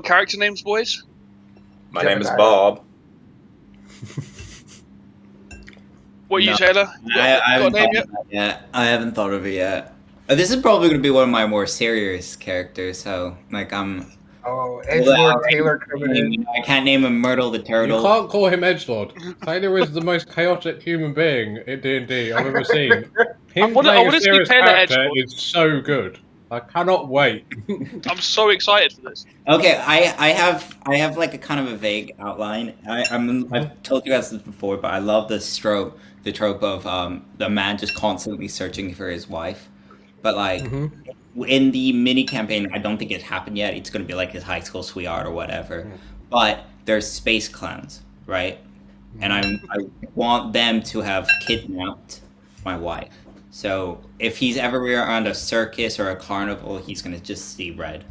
Speaker 3: character names, boys?
Speaker 4: My name is Bob.
Speaker 3: What are you, Taylor?
Speaker 2: I haven't thought of that yet. I haven't thought of it yet. This is probably going to be one of my more serious characters. So, like, I'm.
Speaker 5: Oh, Edgelord Taylor coming in.
Speaker 2: I can't name him Myrtle the Turtle.
Speaker 1: You can't call him Edgelord. Taylor is the most chaotic human being in D&D I've ever seen. Him playing a serious character is so good. I cannot wait.
Speaker 3: I'm so excited for this.
Speaker 2: Okay, I have like a kind of a vague outline. I've told you guys this before, but I love the trope of the man just constantly searching for his wife. But like in the mini campaign, I don't think it's happened yet. It's going to be like his high school sweetheart or whatever. But there's space clowns, right? And I want them to have kidnapped my wife. So if he's ever around a circus or a carnival, he's going to just see red.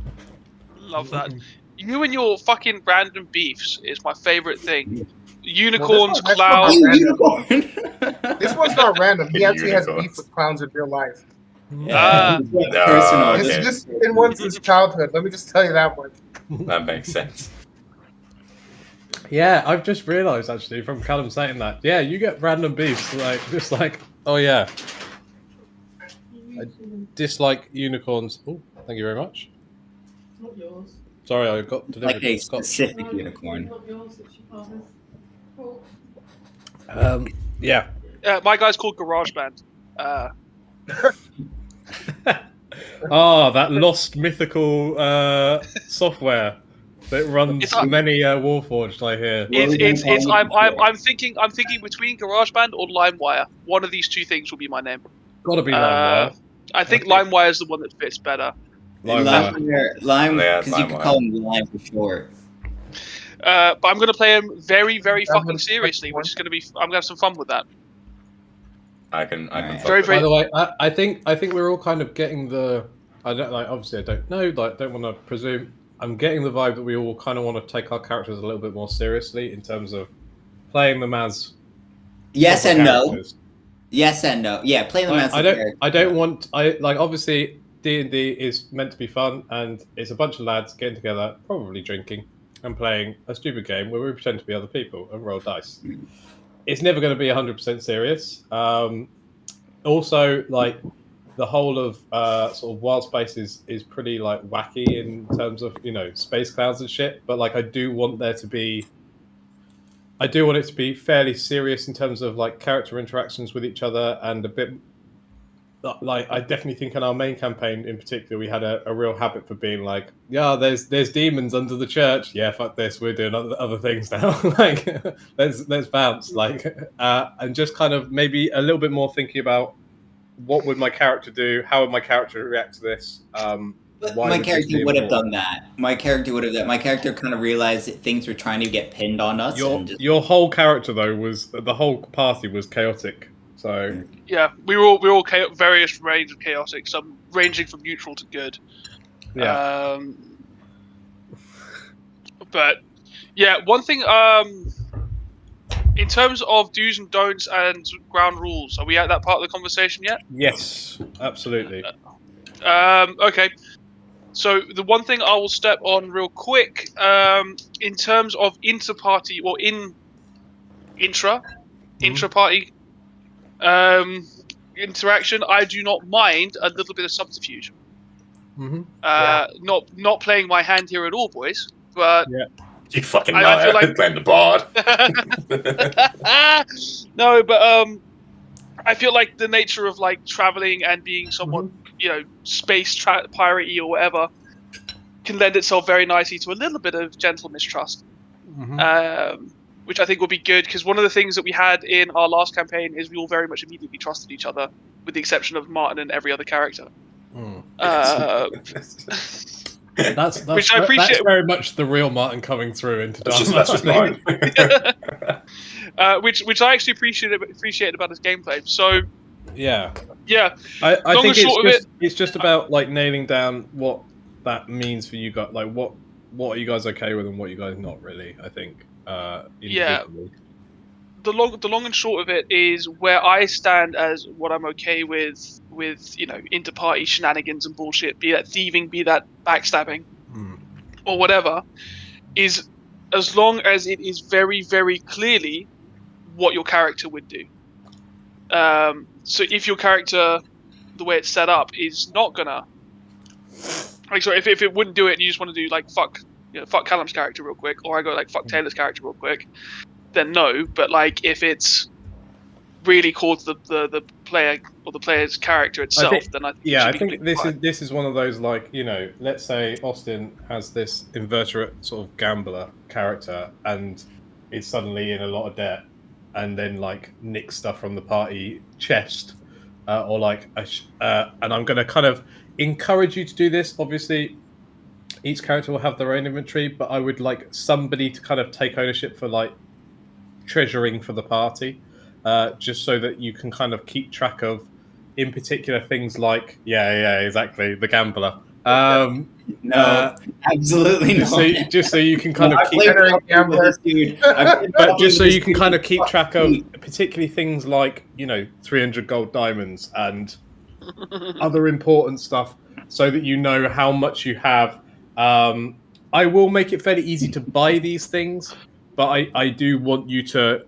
Speaker 3: Love that. You and your fucking random beefs is my favorite thing. Unicorns, clowns.
Speaker 2: Unicorn.
Speaker 5: This one's not random. He actually has beef with clowns in real life.
Speaker 2: Personal.
Speaker 5: It's just been one since childhood. Let me just tell you that much.
Speaker 4: That makes sense.
Speaker 1: Yeah, I've just realised actually from Callum saying that. Yeah, you get random beefs like, oh yeah. I dislike unicorns. Oh, thank you very much.
Speaker 6: Not yours.
Speaker 1: Sorry, I got delivered.
Speaker 2: Like a specific unicorn.
Speaker 6: Not yours, it's your father's.
Speaker 1: Yeah.
Speaker 3: My guy's called GarageBand.
Speaker 1: That lost mythical software that runs many Warforged. I hear.
Speaker 3: I'm thinking between GarageBand or LimeWire. One of these two things will be my name.
Speaker 1: Gotta be LimeWire.
Speaker 3: I think LimeWire is the one that fits better.
Speaker 2: Lime, because you can call him Lime for short.
Speaker 3: But I'm going to play him very, very fucking seriously, which is going to be. I'm going to have some fun with that.
Speaker 4: I can.
Speaker 3: Very, very.
Speaker 1: By the way, I think we're all kind of getting the I don't like. Obviously, I don't know. Like, don't want to presume. I'm getting the vibe that we all kind of want to take our characters a little bit more seriously in terms of playing them as
Speaker 2: yes and
Speaker 1: characters.
Speaker 2: no. Yes and no. Yeah, play them as a character.
Speaker 1: I don't want. I like obviously D&D is meant to be fun, and it's a bunch of lads getting together, probably drinking and playing a stupid game where we pretend to be other people and roll dice. It's never going to be 100% serious. Also, like the whole of sort of Wild Space is pretty like wacky in terms of space clouds and shit. But like I do want it to be fairly serious in terms of like character interactions with each other, and a bit like I definitely think in our main campaign in particular we had a real habit for being like, yeah, there's demons under the church. Yeah, fuck this, we're doing other things now. Like let's bounce. Like and just kind of maybe a little bit more thinking about what would my character do? How would my character react to this?
Speaker 2: My character would have done that. My character kind of realized that things were trying to get pinned on us.
Speaker 1: Your whole character though the whole party was chaotic. So
Speaker 3: yeah, we were all various range of chaotic, some ranging from neutral to good.
Speaker 1: Yeah.
Speaker 3: But yeah, one thing. In terms of do's and don'ts and ground rules, are we at that part of the conversation yet?
Speaker 1: Yes, absolutely.
Speaker 3: Okay. So the one thing I will step on real quick, in terms of inter-party or intra-party interaction, I do not mind a little bit of subterfuge. Not playing my hand here at all, boys. But
Speaker 4: you fucking blame the bard.
Speaker 3: No, but I feel like the nature of like traveling and being somewhat, space piratey or whatever, can lend itself very nicely to a little bit of gentle mistrust, which I think will be good, because one of the things that we had in our last campaign is we all very much immediately trusted each other, with the exception of Martin and every other character.
Speaker 1: That's
Speaker 3: which I appreciate.
Speaker 1: That's very much the real Martin coming through into
Speaker 4: That's just mine.
Speaker 3: Which I actually appreciated about his gameplay. So
Speaker 1: yeah.
Speaker 3: I
Speaker 1: think it's just about like nailing down what that means for you guys. Like what are you guys okay with and what are you guys not really. I think.
Speaker 3: The long and short of it is where I stand as what I'm okay with inter-party shenanigans and bullshit, be that thieving, be that backstabbing, or whatever, is as long as it is very, very clearly what your character would do. So if your character, the way it's set up, is not gonna, like, so if it wouldn't do it and you just want to do like fuck Callum's character real quick, or I go like fuck Taylor's character real quick, then no. But like if it's really called the player or the player's character itself, then I think
Speaker 1: this is one of those, like, let's say Austin has this invertebrate sort of gambler character and is suddenly in a lot of debt, and then like nicks stuff from the party chest, or like and I'm going to kind of encourage you to do this. Obviously each character will have their own inventory, but I would like somebody to kind of take ownership for like treasuring for the party, just so that you can kind of keep track of, in particular, things like exactly, the gambler.
Speaker 2: No, absolutely not.
Speaker 1: Just so you can kind of keep but just so you can kind of keep track of particularly things like 300 gold diamonds and other important stuff, so that you know how much you have. I will make it fairly easy to buy these things, but I do want you to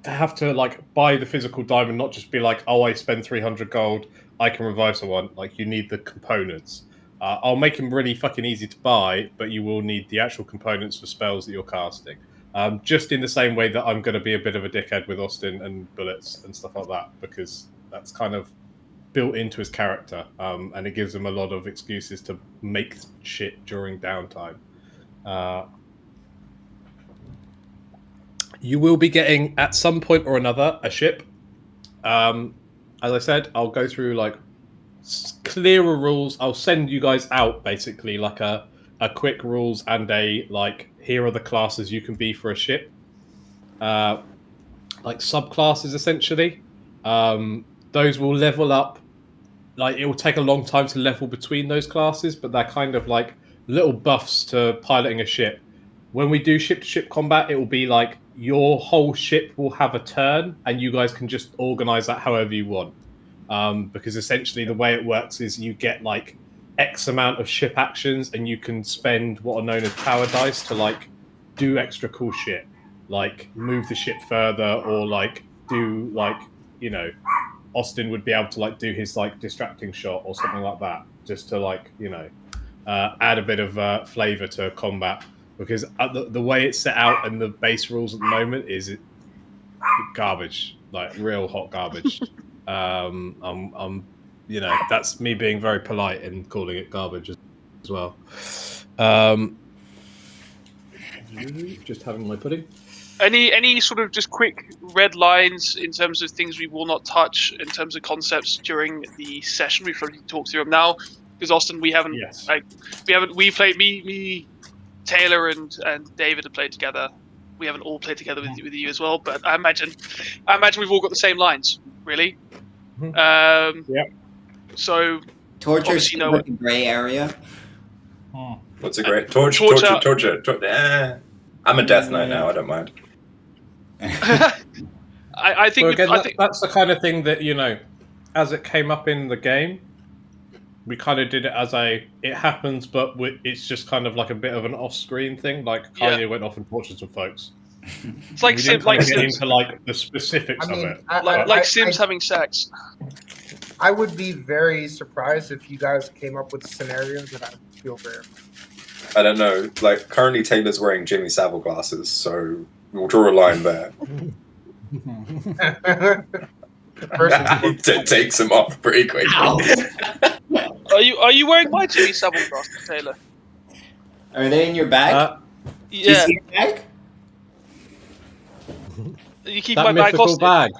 Speaker 1: have to like buy the physical diamond, not just be like, oh, I spend 300 gold, I can revive someone. Like, you need the components. I'll make them really fucking easy to buy, but you will need the actual components for spells that you're casting. Just in the same way that I'm going to be a bit of a dickhead with Austin and bullets and stuff like that, because that's kind of built into his character, and it gives him a lot of excuses to make shit during downtime. You will be getting, at some point or another, a ship. As I said, I'll go through like clearer rules. I'll send you guys out basically like a quick rules and a like, here are the classes you can be for a ship. Like subclasses essentially. Those will level up like it will take a long time to level between those classes, but they're kind of like little buffs to piloting a ship. When we do ship-to-ship combat, it will be like your whole ship will have a turn, and you guys can just organize that however you want. Because essentially the way it works is you get like X amount of ship actions, and you can spend what are known as power dice to like do extra cool shit, like move the ship further, or like do like, you know, Austin would be able to like do his like distracting shot or something like that, just to like, you know, add a bit of flavor to combat. Because the way it's set out and the base rules at the moment is garbage, like real hot garbage. I'm, you know, that's me being very polite and calling it garbage as well. Just having my pudding.
Speaker 3: Any sort of just quick red lines in terms of things we will not touch in terms of concepts during the session? We've already talked through them now, because Austin, we haven't we played me, Taylor and David have played together. We haven't all played together with you as well, but I imagine we've all got the same lines, really.
Speaker 1: Yeah.
Speaker 3: So
Speaker 2: torture is a gray area.
Speaker 4: What's a great torture? I'm a death knight now. I don't mind.
Speaker 3: I think,
Speaker 1: so again, that's the kind of thing that, you know, as it came up in the game, we kind of did it as it happens, but it's just kind of like a bit of an off-screen thing. Like Kanye went off and tortured some folks.
Speaker 3: It's like Sims,
Speaker 1: get into like the specifics of it.
Speaker 3: Like Sims having sex.
Speaker 5: I would be very surprised if you guys came up with scenarios that I feel very.
Speaker 4: I don't know. Like currently, Taylor's wearing Jimmy Savile glasses, so we'll draw a line there. It takes him off pretty quickly.
Speaker 3: Are you wearing my Jimmy Savile glasses, Taylor?
Speaker 2: Are they in your bag?
Speaker 3: Yeah.
Speaker 2: Do you see your bag?
Speaker 3: You keep
Speaker 1: that
Speaker 3: my bag hostage.
Speaker 1: Bag.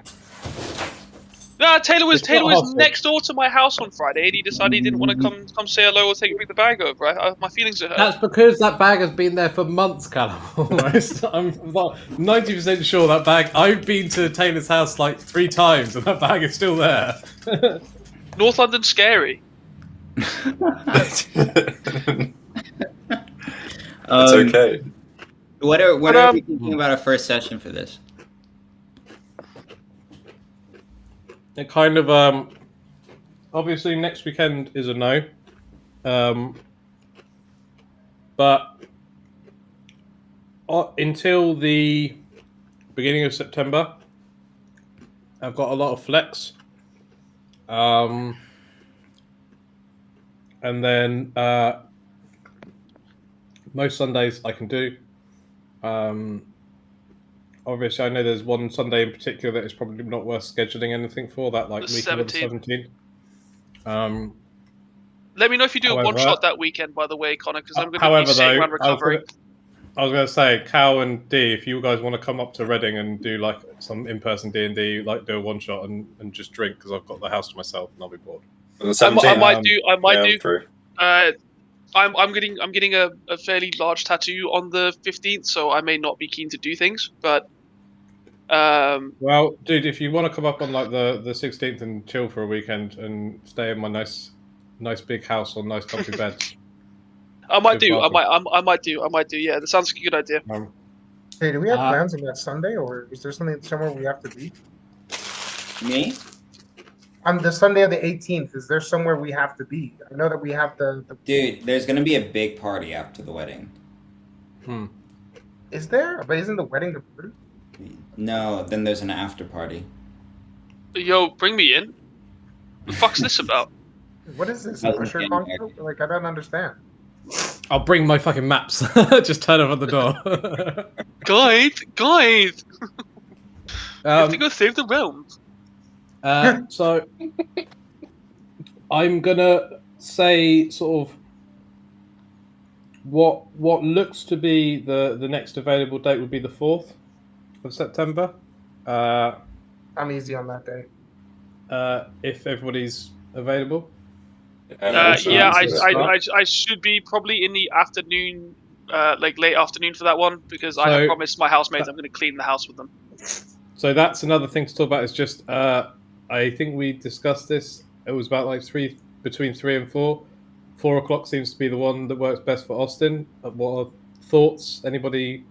Speaker 3: No, Taylor was next door to my house on Friday, and he decided he didn't want to come say hello or bring the bag over. My feelings are hurt.
Speaker 1: That's because that bag has been there for months, Callum. Almost. I'm 90% sure that bag. I've been to Taylor's house like 3 times, and that bag is still there.
Speaker 3: North London's scary.
Speaker 2: It's
Speaker 4: okay.
Speaker 2: What are we thinking about our first session for this?
Speaker 1: It kind of obviously next weekend is a no, but until the beginning of September, I've got a lot of flex, and then most Sundays I can do. Obviously, I know there's one Sunday in particular that is probably not worth scheduling anything for, that like weekend of the 17th.
Speaker 3: Let me know if you do a one-shot that weekend, by the way, Connor, because I'm going to be
Speaker 1: staying
Speaker 3: around recovery.
Speaker 1: I was going to say, Cal and D, if you guys want to come up to Reading and do like some in-person D&D, like do a one-shot and just drink, because I've got the house to myself and I'll be bored.
Speaker 3: I might do. I'm getting a fairly large tattoo on the 15th, so I may not be keen to do things, but.
Speaker 1: Well, dude, if you want to come up on like the 16th and chill for a weekend and stay in my nice big house on nice comfy beds,
Speaker 3: I might do. Yeah, that sounds like a good idea.
Speaker 5: Hey, do we have plans on that Sunday, or is there somewhere we have to be?
Speaker 2: Me?
Speaker 5: On the Sunday of the 18th, is there somewhere we have to be? I know that we have the...
Speaker 2: Dude, there's gonna be a big party after the wedding.
Speaker 5: Is there? But isn't the wedding the party?
Speaker 2: No, then there's an after party.
Speaker 3: Yo, bring me in. What the fuck's this about?
Speaker 5: What is this? Usher concert? Like, I don't understand.
Speaker 1: I'll bring my fucking maps. Just turn up at the door.
Speaker 3: Guys! You have to go save the realm.
Speaker 1: So, I'm gonna say sort of what looks to be the next available date would be the 4th of September.
Speaker 5: I'm easy on that day.
Speaker 1: If everybody's available.
Speaker 3: I should be probably in the afternoon, like late afternoon for that one, because I have promised my housemates I'm going to clean the house with them.
Speaker 1: So that's another thing to talk about. Is just I think we discussed this it was about like between 3 and 4. 4 o'clock seems to be the one that works best for Austin. What are thoughts? Anybody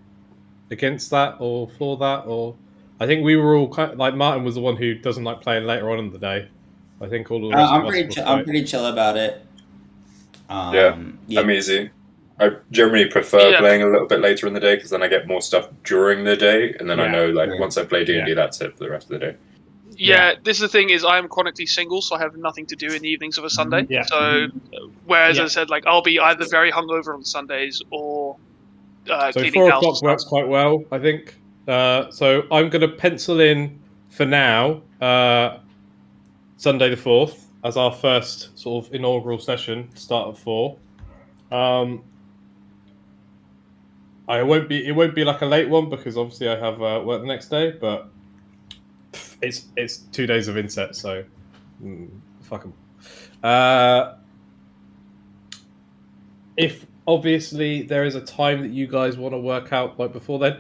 Speaker 1: against that or for that? Or I think we were all kind of, like Martin was the one who doesn't like playing later on in the day. I think all the rest of us were
Speaker 2: I'm pretty chill about it.
Speaker 4: I'm easy. I generally prefer playing a little bit later in the day because then I get more stuff during the day, and then I know like once I play D&D, that's it for the rest of the day.
Speaker 3: Yeah, this is the thing is I am chronically single, so I have nothing to do in the evenings of a Sunday.
Speaker 1: Yeah.
Speaker 3: So, whereas I said, like, I'll be either very hungover on Sundays or
Speaker 1: so
Speaker 3: cleaning
Speaker 1: 4
Speaker 3: house
Speaker 1: o'clock works quite well, I think. So I'm going to pencil in for now Sunday the 4th as our first sort of inaugural session. Start at 4. It won't be like a late one because obviously I have work the next day, but it's 2 days of inset, so fuck 'em. If obviously there is a time that you guys want to work out like before then.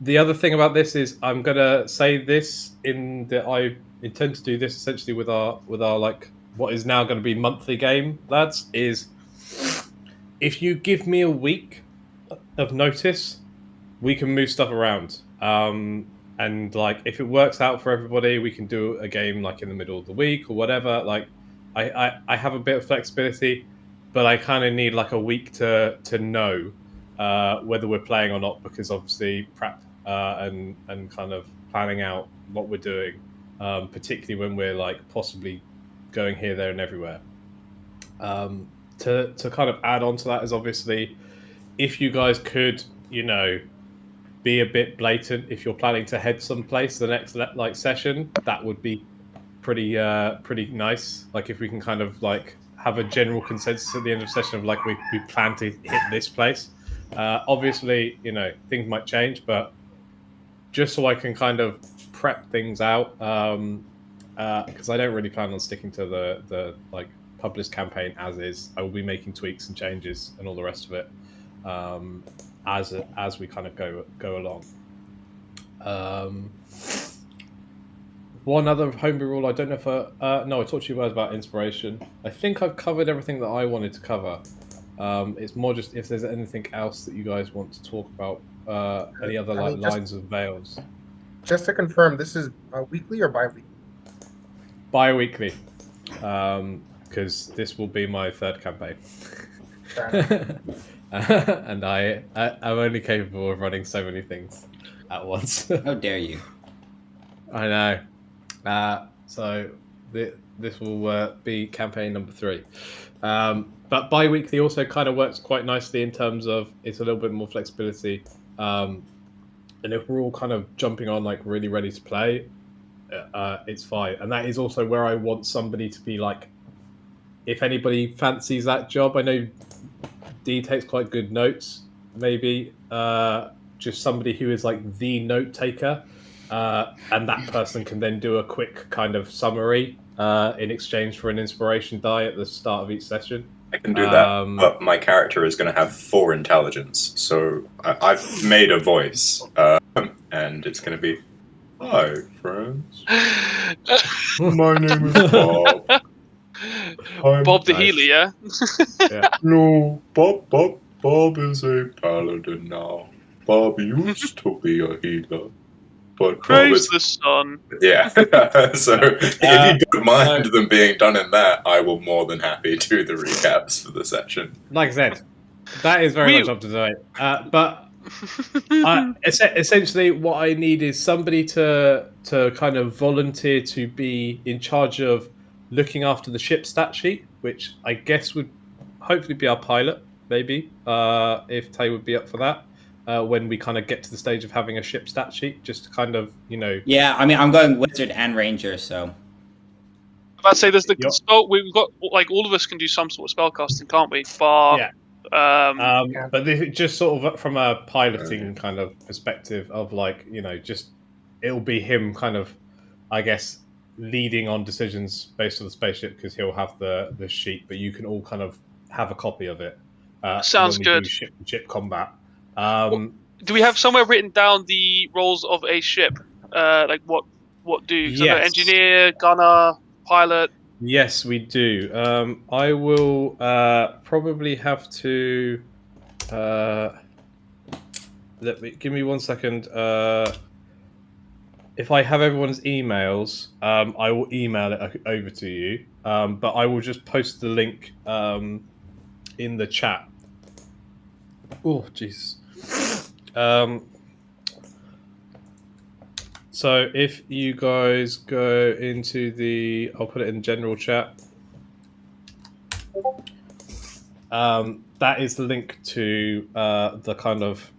Speaker 1: The other thing about this is I'm gonna say this in that I intend to do this essentially with our like what is now going to be monthly game, lads. Is if you give me a week of notice, we can move stuff around. And like if it works out for everybody, we can do a game like in the middle of the week or whatever. Like I have a bit of flexibility, but I kind of need like a week to know whether we're playing or not, because obviously prep and kind of planning out what we're doing, particularly when we're like possibly going here, there, and everywhere. To kind of add on to that is obviously if you guys could, be a bit blatant if you're planning to head someplace the next like session, that would be pretty nice. Like if we can kind of like have a general consensus at the end of session of like we plan to hit this place. Obviously, things might change, but just so I can kind of prep things out, because I don't really plan on sticking to the like published campaign as is. I will be making tweaks and changes and all the rest of it as we kind of go along. One other homebrew rule, I don't know if no, I talked to you guys about inspiration. I think I've covered everything that I wanted to cover. It's more just if there's anything else that you guys want to talk about, any other lines of veils.
Speaker 5: Just to confirm, this is weekly or bi-weekly?
Speaker 1: Bi-weekly, because this will be my third campaign. And I'm only capable of running so many things at once.
Speaker 2: How dare you?
Speaker 1: I know. So this will be campaign number 3. But bi-weekly also kind of works quite nicely in terms of it's a little bit more flexibility. And if we're all kind of jumping on like really ready to play, it's fine. And that is also where I want somebody to be like, if anybody fancies that job, I know D takes quite good notes, maybe just somebody who is like the note taker, and that person can then do a quick kind of summary in exchange for an inspiration die at the start of each session.
Speaker 4: I can do that, but my character is going to have 4 intelligence, so I've made a voice, and it's going to be, "Hi, friends. My name is Bob.
Speaker 3: Bob the Healer, yeah?
Speaker 1: Yeah.
Speaker 4: No, Bob is a paladin now. Bob used to be a healer, but
Speaker 3: Praise the sun."
Speaker 4: Yeah. So if you don't mind them being done in that, I will more than happy do the recaps for the session.
Speaker 1: Like I said, that is very much up to date. But essentially, what I need is somebody to kind of volunteer to be in charge of looking after the ship stat sheet, which I guess would hopefully be our pilot, maybe, if Tay would be up for that. When we kind of get to the stage of having a ship stat sheet, just to kind of,
Speaker 2: Yeah, I mean, I'm going wizard and ranger, so.
Speaker 3: I'd say there's the spell. We've got like all of us can do some sort of spellcasting, can't we? Bar.
Speaker 1: Yeah. But just sort of from a piloting kind of perspective of like, just it'll be him kind of, I guess, leading on decisions based on the spaceship because he'll have the sheet, but you can all kind of have a copy of it.
Speaker 3: Sounds
Speaker 1: when we
Speaker 3: good.
Speaker 1: Do ship combat.
Speaker 3: Do we have somewhere written down the roles of a ship? Like what do?
Speaker 1: Yes.
Speaker 3: Engineer, gunner, pilot.
Speaker 1: Yes, we do. I will probably have to. Give me 1 second. If I have everyone's emails, I will email it over to you. But I will just post the link in the chat. Oh, jeez. So if you guys go into the, I'll put it in general chat. That is the link to the kind of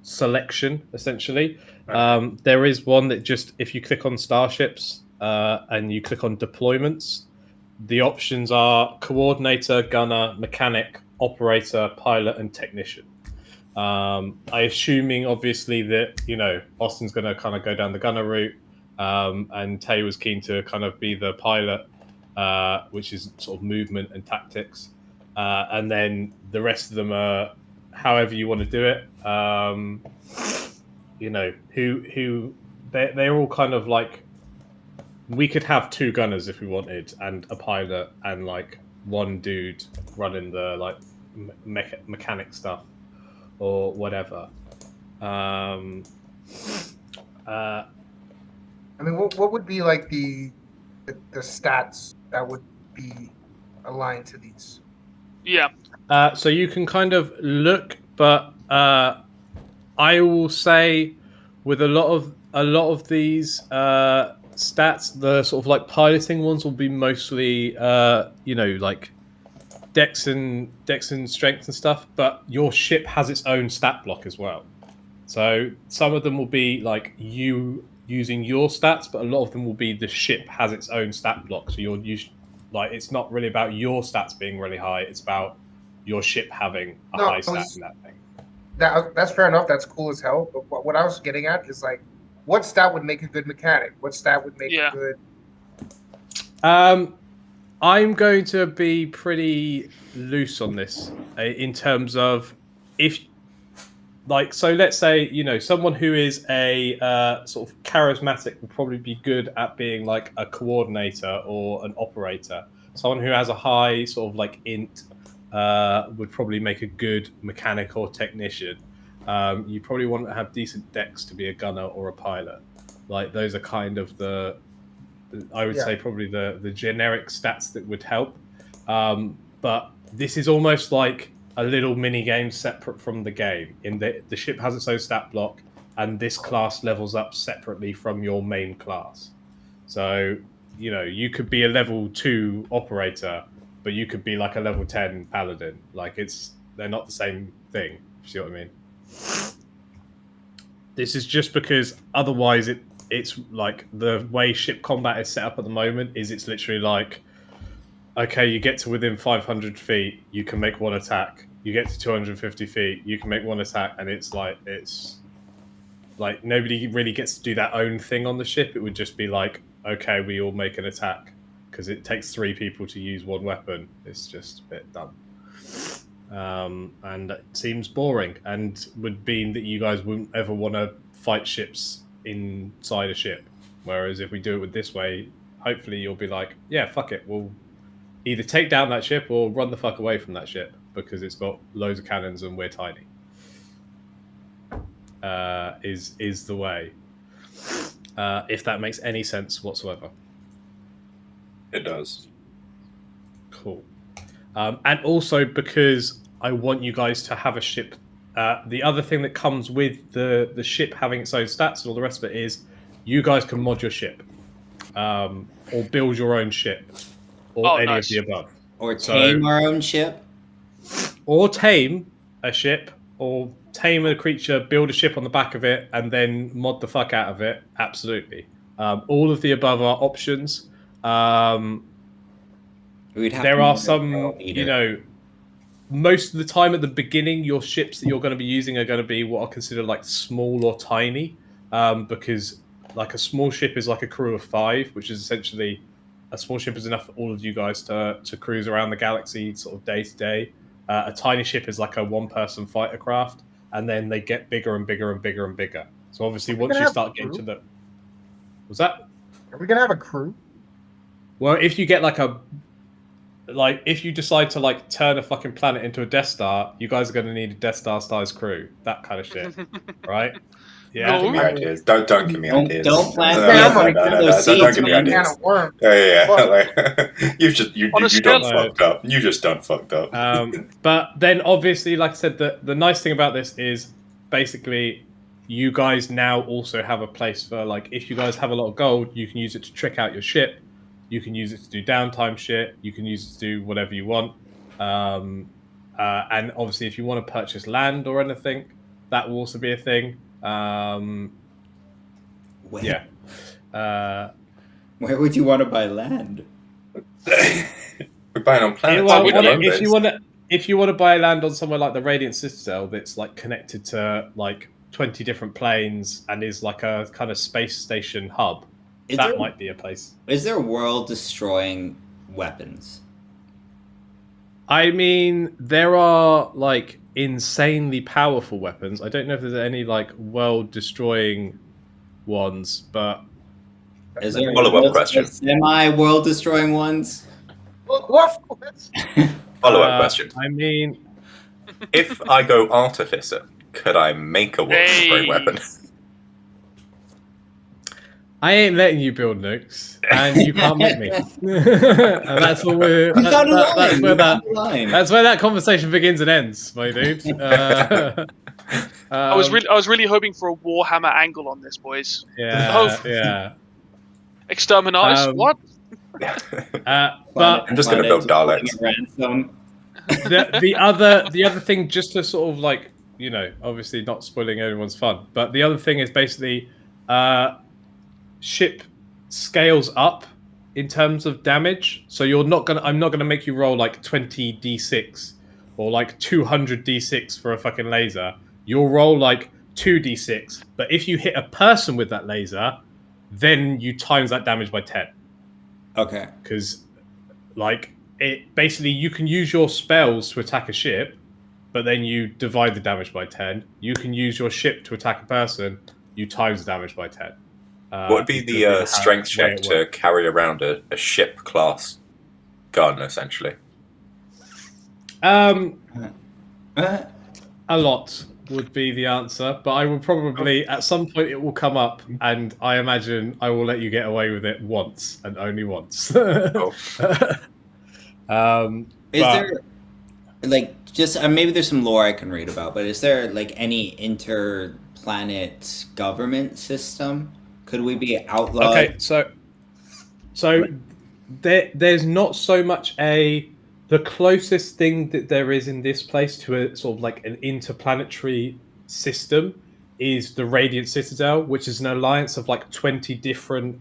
Speaker 1: selection, essentially. There is one that just, if you click on starships and you click on deployments, the options are coordinator, gunner, mechanic, operator, pilot, and technician. I assuming obviously that Austin's going to kind of go down the gunner route, and Tay was keen to kind of be the pilot, which is sort of movement and tactics, and then the rest of them are however you want to do it. They're all kind of like, we could have 2 gunners if we wanted, and a pilot, and like one dude running the like mechanic stuff or whatever.
Speaker 5: I mean, what would be like the stats that would be aligned to these?
Speaker 3: Yeah.
Speaker 1: So you can kind of look, but I will say with a lot of these stats, the sort of like piloting ones will be mostly like dex and strength and stuff. But your ship has its own stat block as well. So some of them will be like you using your stats, but a lot of them will be the ship has its own stat block. So like it's not really about your stats being really high. It's about your ship having a high stat in that thing.
Speaker 5: That's fair enough. That's cool as hell. But what I was getting at is like, what stat would make a good mechanic? What stat would make a good?
Speaker 1: I'm going to be pretty loose on this in terms of so let's say someone who is a sort of charismatic would probably be good at being like a coordinator or an operator. Someone who has a high sort of like int would probably make a good mechanic or technician. You probably want to have decent dex to be a gunner or a pilot. Like those are kind of I would say probably the generic stats that would help. But this is almost like a little mini game separate from the game, in that the ship has its own stat block, and this class levels up separately from your main class. So you could be a level 2 operator, but you could be like a level 10 paladin. Like they're not the same thing. You see what I mean? This is just because otherwise it's like the way ship combat is set up at the moment is it's literally like, okay, you get to within 500 feet, you can make 1 attack. You get to 250 feet, you can make 1 attack, and it's like nobody really gets to do their own thing on the ship. It would just be like, okay, we all make an attack, because it takes 3 people to use 1 weapon. It's just a bit dumb. And it seems boring, and would mean that you guys wouldn't ever want to fight ships inside a ship. Whereas if we do it with this way, hopefully you'll be like, yeah, fuck it, we'll either take down that ship or run the fuck away from that ship because it's got loads of cannons and we're tiny. Is the way. If that makes any sense whatsoever.
Speaker 4: It does.
Speaker 1: Cool. And also because I want you guys to have a ship. The other thing that comes with the ship having its own stats and all the rest of it is you guys can mod your ship, or build your own ship, or any of the above.
Speaker 2: Or tame our own ship.
Speaker 1: Or tame a ship, or tame a creature, build a ship on the back of it, and then mod the fuck out of it. Absolutely. All of the above are options. There are some, most of the time at the beginning, your ships that you're going to be using are going to be what are considered like small or tiny, because like a small ship is like a crew of 5, which is essentially a small ship is enough for all of you guys to cruise around the galaxy sort of day to day. A tiny ship is like a 1-person fighter craft, and then they get bigger and bigger and bigger and bigger. So obviously once you start getting to the... Was that?
Speaker 5: Are we going to have a crew?
Speaker 1: Well, if you get if you decide to like turn a fucking planet into a Death Star, you guys are going to need a Death Star size crew, that kind of shit, right? Yeah.
Speaker 3: No.
Speaker 4: Give me ideas. Don't give me ideas.
Speaker 2: Don't plant
Speaker 5: those
Speaker 4: don't give me
Speaker 5: Can
Speaker 4: ideas.
Speaker 5: of worms.
Speaker 4: Yeah.
Speaker 5: Fuck.
Speaker 4: Like, you done fucked up. You just done fucked up.
Speaker 1: But then, obviously, like I said, the nice thing about this is basically you guys now also have a place for like if you guys have a lot of gold, you can use it to trick out your ship. You can use it to do downtime shit. You can use it to do whatever you want. And obviously, if you want to purchase land or anything, that will also be a thing. Yeah.
Speaker 2: Where would you want to buy land?
Speaker 4: We're buying on planets.
Speaker 1: Well, if you want to buy land on somewhere like the Radiant Citadel, that's like connected to like 20 different planes and is like a kind of space station hub, might be a place.
Speaker 2: Is there world-destroying weapons?
Speaker 1: I mean, there are like insanely powerful weapons. I don't know if there's any like world-destroying ones, but
Speaker 2: is there
Speaker 4: follow-up question?
Speaker 2: Semi-world-destroying ones?
Speaker 5: What?
Speaker 4: Follow-up question.
Speaker 1: I mean,
Speaker 4: if I go artificer, could I make a world-destroying weapon?
Speaker 1: I ain't letting you build nukes, and you can't make me. And that's all we're. That's where that conversation begins and ends, my dude.
Speaker 3: I was really hoping for a Warhammer angle on this, boys.
Speaker 1: Yeah.
Speaker 3: Exterminators? What?
Speaker 1: But
Speaker 4: I'm just going to build Daleks.
Speaker 1: the other thing, just to sort of like obviously not spoiling everyone's fun, but the other thing is basically ship scales up in terms of damage. So I'm not gonna make you roll like 20 d6 or like 200 d6 for a fucking laser. You'll roll like 2d6, but if you hit a person with that laser, then you times that damage by 10.
Speaker 2: Okay.
Speaker 1: Because like it basically you can use your spells to attack a ship, but then you divide the damage by 10. You can use your ship to attack a person, you times the damage by 10.
Speaker 4: What would be the strength check to carry around a ship class gun, essentially?
Speaker 1: A lot would be the answer, but I will probably at some point it will come up, and I imagine I will let you get away with it once and only once.
Speaker 2: Is there like just maybe there's some lore I can read about, but is there like any interplanet government system? Could we be outlawed?
Speaker 1: Okay, so there's not so much the closest thing that there is in this place to a sort of like an interplanetary system is the Radiant Citadel, which is an alliance of like 20 different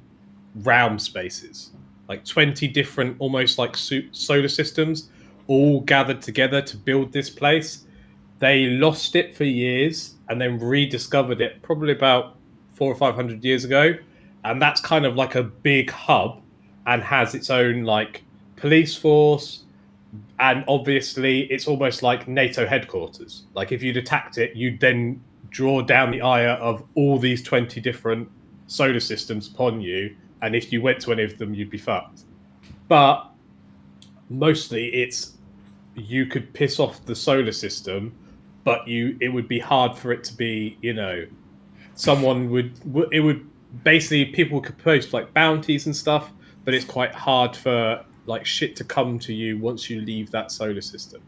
Speaker 1: realm spaces, like 20 different almost like solar systems all gathered together to build this place. They lost it for years and then rediscovered it probably about 400 or 500 years ago, and that's kind of like a big hub and has its own like police force, and obviously it's almost like NATO headquarters. Like if you'd attacked it, you'd then draw down the ire of all these 20 different solar systems upon you, and if you went to any of them, you'd be fucked. But mostly it's you could piss off the solar system, but it would be hard for it to be, someone would basically people could post like bounties and stuff, but it's quite hard for like shit to come to you once you leave that solar system.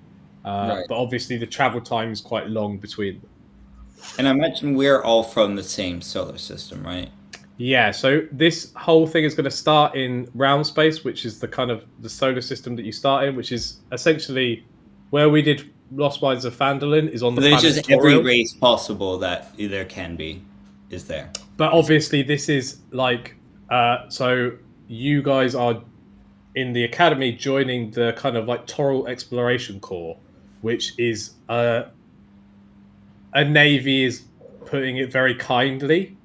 Speaker 1: Right. But obviously the travel time is quite long between them.
Speaker 2: And I imagine we're all from the same solar system, right?
Speaker 1: Yeah, so this whole thing is going to start in Realm Space, which is the kind of the solar system that you start in, which is essentially where we did Lost Mines of Phandalin is on the planet.
Speaker 2: There's just every race possible that there can be is there.
Speaker 1: But obviously this is like, so you guys are in the academy joining the kind of like Toral Exploration Corps, which is a navy is putting it very kindly,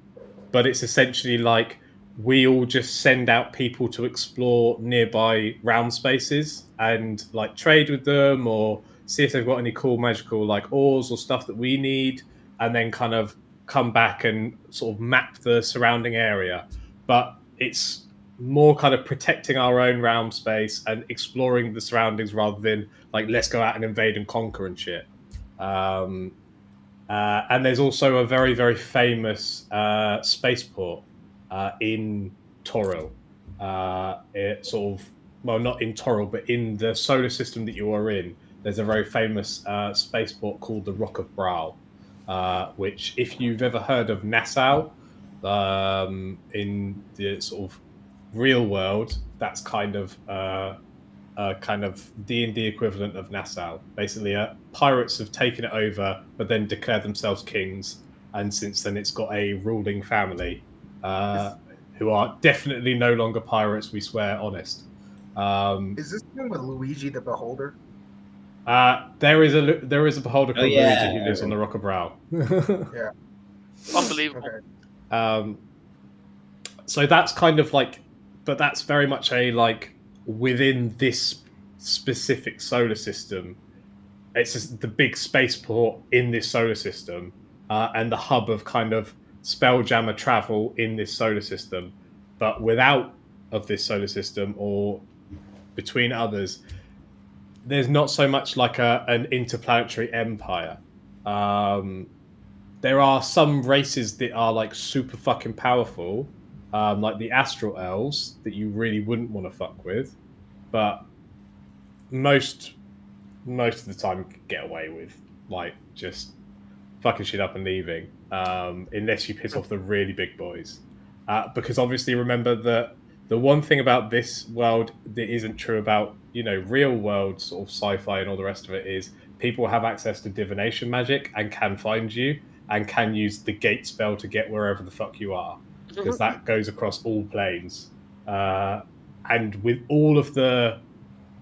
Speaker 1: but it's essentially like we all just send out people to explore nearby realm spaces and like trade with them or see if they've got any cool magical like ores or stuff that we need, and then kind of come back and sort of map the surrounding area. But it's more kind of protecting our own realm space and exploring the surroundings rather than like let's go out and invade and conquer and shit. And there's also a very, very famous spaceport in Toril. It sort of, well, not in Toril, but in the solar system that you are in. There's a very famous spaceport called the Rock of Brow, which, if you've ever heard of Nassau in the sort of real world, that's kind of D&D equivalent of Nassau. Basically, pirates have taken it over, but then declared themselves kings, and since then it's got a ruling family who are definitely no longer pirates. We swear, honest.
Speaker 5: Is this one with Luigi the Beholder?
Speaker 1: There is a beholder called
Speaker 2: yeah.
Speaker 1: Luigi who lives on the Rock of Brow.
Speaker 5: Yeah,
Speaker 3: Unbelievable.
Speaker 5: okay.
Speaker 1: So that's kind of like, but that's very much a like within this specific solar system. It's just the big spaceport in this solar system, and the hub of kind of Spelljammer travel in this solar system. But without of this solar system or between others, there's not so much like an interplanetary empire. There are some races that are like super fucking powerful, like the Astral Elves that you really wouldn't want to fuck with, but most of the time get away with like just fucking shit up and leaving, unless you piss off the really big boys. Because obviously, remember that the one thing about this world that isn't true about real world sort of sci-fi and all the rest of it is people have access to divination magic and can find you and can use the gate spell to get wherever the fuck you are, because that goes across all planes. And with all of the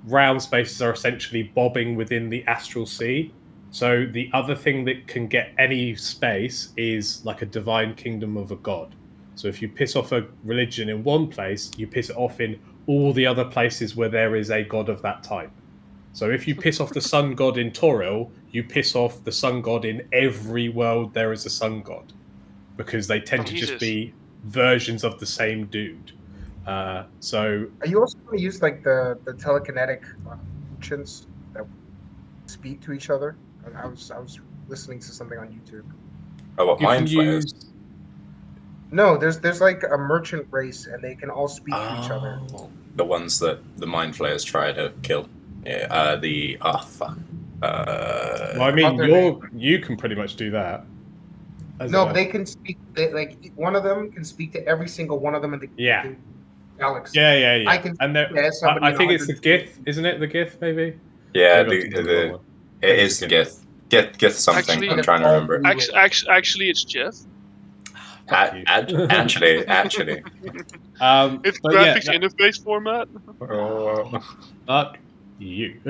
Speaker 1: realm spaces are essentially bobbing within the astral sea. So the other thing that can get any space is like a divine kingdom of a god. So if you piss off a religion in one place, you piss it off in all the other places where there is a god of that type. So if you piss off the sun god in Toril, you piss off the sun god in every world there is a sun god, because they tend to just be versions of the same dude. So
Speaker 5: are you also going to use like the telekinetic functions that speak to each other? I was listening to something on YouTube.
Speaker 4: Oh, what, mind flayers?
Speaker 5: No, there's like a merchant race, and they can all speak to each other.
Speaker 4: The ones that the mind flayers try to kill. Yeah, fuck.
Speaker 1: Well, I mean, you can pretty much do that.
Speaker 5: No, but they can speak. Like one of them can speak to every single one of them in the galaxy.
Speaker 1: Yeah.
Speaker 5: I can.
Speaker 1: And I think it's the Gith, isn't it? The Gith, maybe.
Speaker 4: Yeah, it is the Gith. Gith something. Actually, I'm trying to remember.
Speaker 3: Actually, it's Jeff.
Speaker 4: Actually.
Speaker 3: It's graphics interface format.
Speaker 1: Fuck you.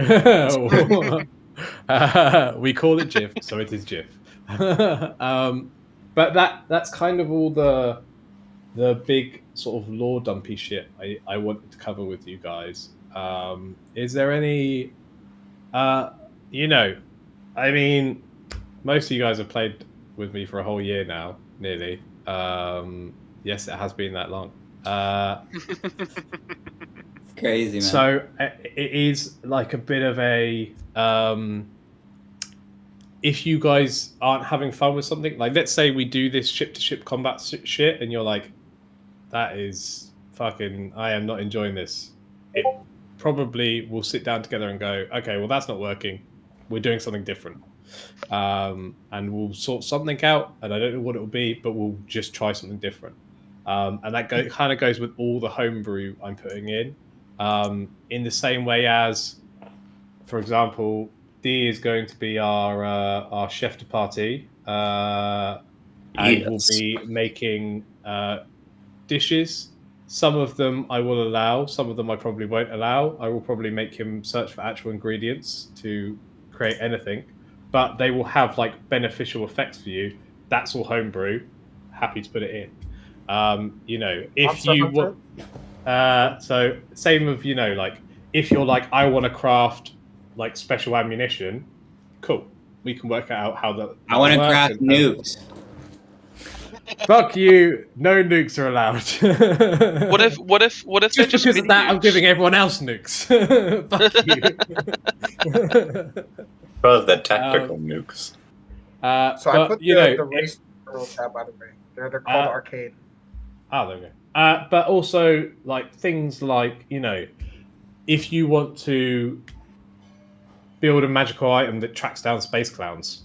Speaker 1: We call it GIF, so it is GIF. But that's kind of all the big sort of lore dumpy shit I wanted to cover with you guys. Is there any I mean, most of you guys have played with me for a whole year now, nearly. Yes, it has been that long.
Speaker 2: Crazy, man.
Speaker 1: So it is like a bit of a if you guys aren't having fun with something, like let's say we do this ship-to-ship combat shit and you're like, that is fucking, I am not enjoying this. It probably will sit down together and go, okay, well, that's not working. We're doing something different. And we'll sort something out, and I don't know what it will be, but we'll just try something different. And that kind of goes with all the homebrew I'm putting in the same way as, for example, D is going to be our chef de partie, and we'll be making dishes. Some of them I will allow, some of them I probably won't allow. I will probably make him search for actual ingredients to create anything, but they will have like beneficial effects for you. That's all homebrew. Happy to put it in. If you want, so same of like if you're like, I want to craft like special ammunition, cool. We can work out how that.
Speaker 2: I want to craft nukes.
Speaker 1: Fuck you. No nukes are allowed.
Speaker 3: What if they're
Speaker 1: just because of that, I'm
Speaker 3: nukes?
Speaker 1: giving everyone else nukes. Fuck you.
Speaker 4: Well, they're tactical nukes.
Speaker 5: So I put the race tab, by the way. They're called arcade.
Speaker 1: Oh, there we go. But also, like, things like, if you want to build a magical item that tracks down space clowns,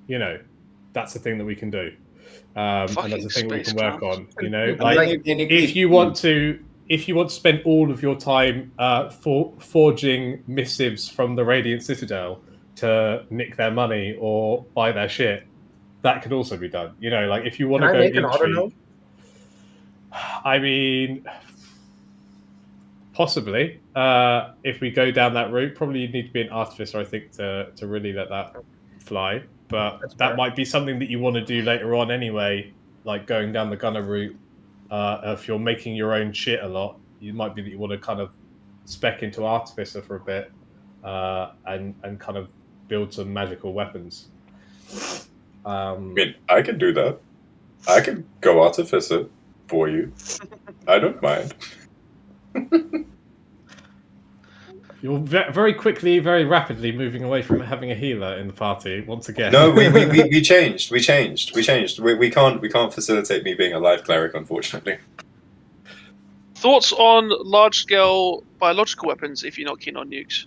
Speaker 1: that's the thing that we can do. And that's the thing we can work on. If you want to spend all of your time forging missives from the Radiant Citadel to nick their money or buy their shit, that could also be done. If you want to go
Speaker 5: make an auto note?
Speaker 1: I mean, possibly. If we go down that route, probably you'd need to be an artificer, I think, to really let that fly. But that might be something that you want to do later on anyway, like going down the gunner route. If you're making your own shit a lot, it might be that you want to kind of spec into artificer for a bit and kind of build some magical weapons.
Speaker 4: I mean, I could do that. I could go artificer for you. I don't mind.
Speaker 1: You're very quickly, very rapidly moving away from having a healer in the party once again.
Speaker 4: No, we changed. We can't facilitate me being a life cleric, unfortunately.
Speaker 3: Thoughts on large-scale biological weapons if you're not keen on nukes?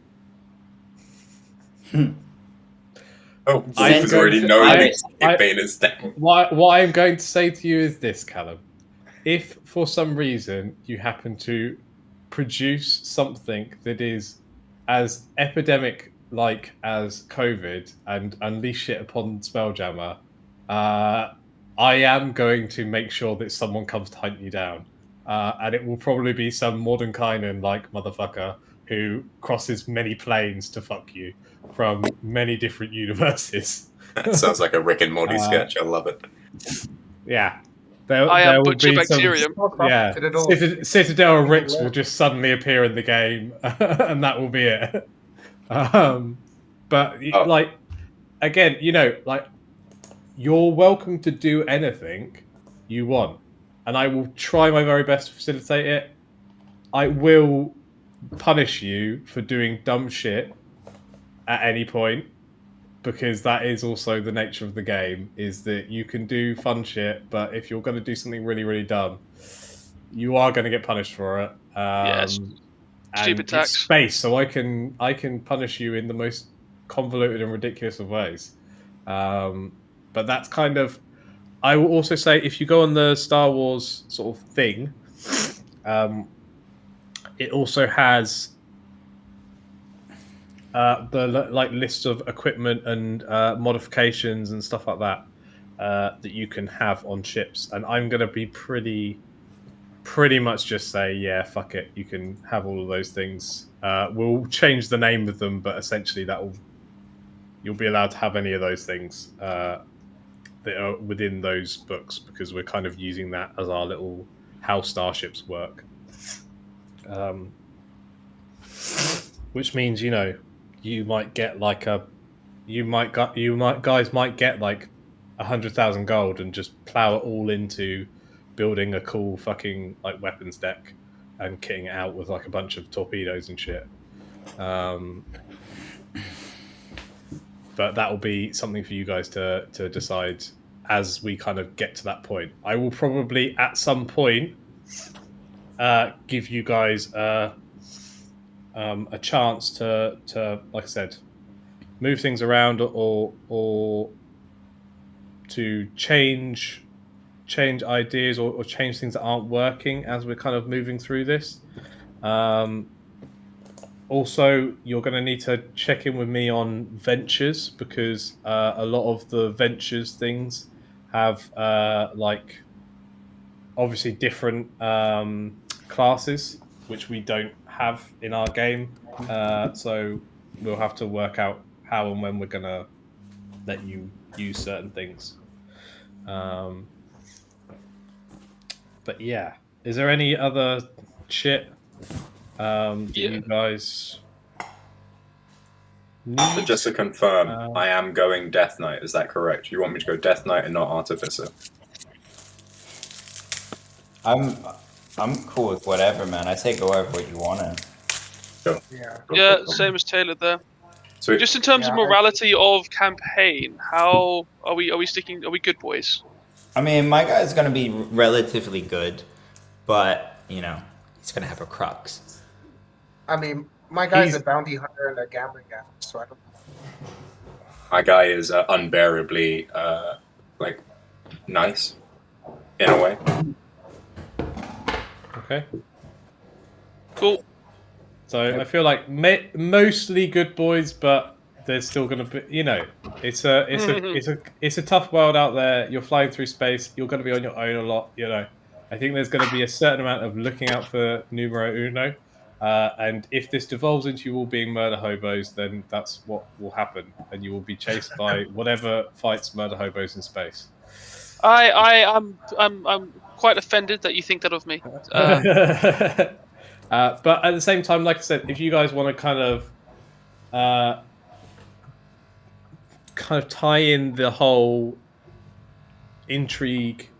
Speaker 4: Oh, Wolf already knowing Bane's thing.
Speaker 1: What I'm going to say to you is this, Callum. If for some reason you happen to produce something that is as epidemic-like as COVID and unleash it upon Spelljammer, I am going to make sure that someone comes to hunt you down. And it will probably be some Mordenkainen-like motherfucker who crosses many planes to fuck you from many different universes.
Speaker 4: That sounds like a Rick and Morty sketch. I love it.
Speaker 1: Yeah.
Speaker 3: I am Butcher Bacterium.
Speaker 1: Citadel Ricks will just suddenly appear in the game, and that will be it. But again, you're welcome to do anything you want, and I will try my very best to facilitate it. I will punish you for doing dumb shit at any point, because that is also the nature of the game, is that you can do fun shit, but if you're going to do something really, really dumb, you are going to get punished for it.
Speaker 3: Yes. Stupid tax.
Speaker 1: Space, so I can punish you in the most convoluted and ridiculous of ways. But that's kind of... I will also say, if you go on the Star Wars sort of thing, it also has the list of equipment and modifications and stuff like that that you can have on ships. And I'm going to be pretty much just say, yeah, fuck it, you can have all of those things. We'll change the name of them, but essentially you'll be allowed to have any of those things that are within those books, because we're kind of using that as our little how starships work. Which means, you might get guys might get like 100,000 gold and just plow it all into building a cool fucking like weapons deck and kitting it out with like a bunch of torpedoes and shit. But that will be something for you guys to decide as we kind of get to that point. I will probably at some point give you guys a chance to like I said, move things around or to change ideas or change things that aren't working as we're kind of moving through this. Also, you're going to need to check in with me on ventures, because a lot of the ventures things have obviously different classes, which we don't have in our game. So we'll have to work out how and when we're going to let you use certain things. But yeah, is there any other shit that you guys need?
Speaker 4: So just to confirm, I am going Death Knight. Is that correct? You want me to go Death Knight and not Artificer?
Speaker 2: I'm cool with whatever, man. I say go over what you want to.
Speaker 3: Yeah, same as Taylor there.
Speaker 4: Sweet.
Speaker 3: Just in terms of morality of campaign, how are we sticking? Are we good boys?
Speaker 2: I mean, my guy's gonna be relatively good, but you know, he's gonna have a crux.
Speaker 5: I mean, my guy's a bounty hunter and a gambling guy, so I don't.
Speaker 4: My guy is unbearably like nice in a way.
Speaker 1: Okay.
Speaker 3: Cool.
Speaker 1: So I feel like mostly good boys, but there's still going to be, you know, it's a tough world out there. You're flying through space. You're going to be on your own a lot. You know, I think there's going to be a certain amount of looking out for numero uno. And if this devolves into you all being murder hobos, then that's what will happen, and you will be chased by whatever fights murder hobos in space.
Speaker 3: I'm quite offended that you think that of me.
Speaker 1: But at the same time, like I said, if you guys want to kind of tie in the whole intrigue,